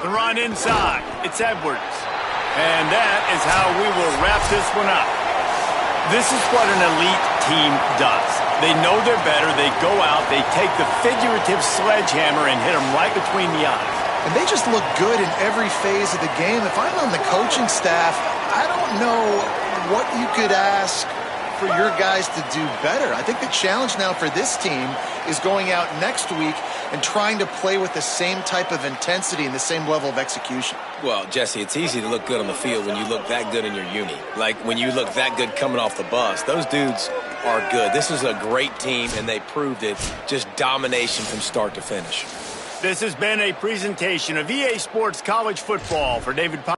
The run inside. It's Edwards. And that is how we will wrap this one up. This is what an elite team does. They know they're better. They go out. They take the figurative sledgehammer and hit them right between the eyes. And they just look good in every phase of the game. If I'm on the coaching staff, I don't know what you could ask for your guys to do better. I think the challenge now for this team is going out next week and trying to play with the same type of intensity and the same level of execution. Well, Jesse, it's easy to look good on the field when you look that good in your uni. Like when you look that good coming off the bus. Those dudes are good. This is a great team, and they proved it. Just domination from start to finish. This has been a presentation of EA Sports College Football. For David Powell.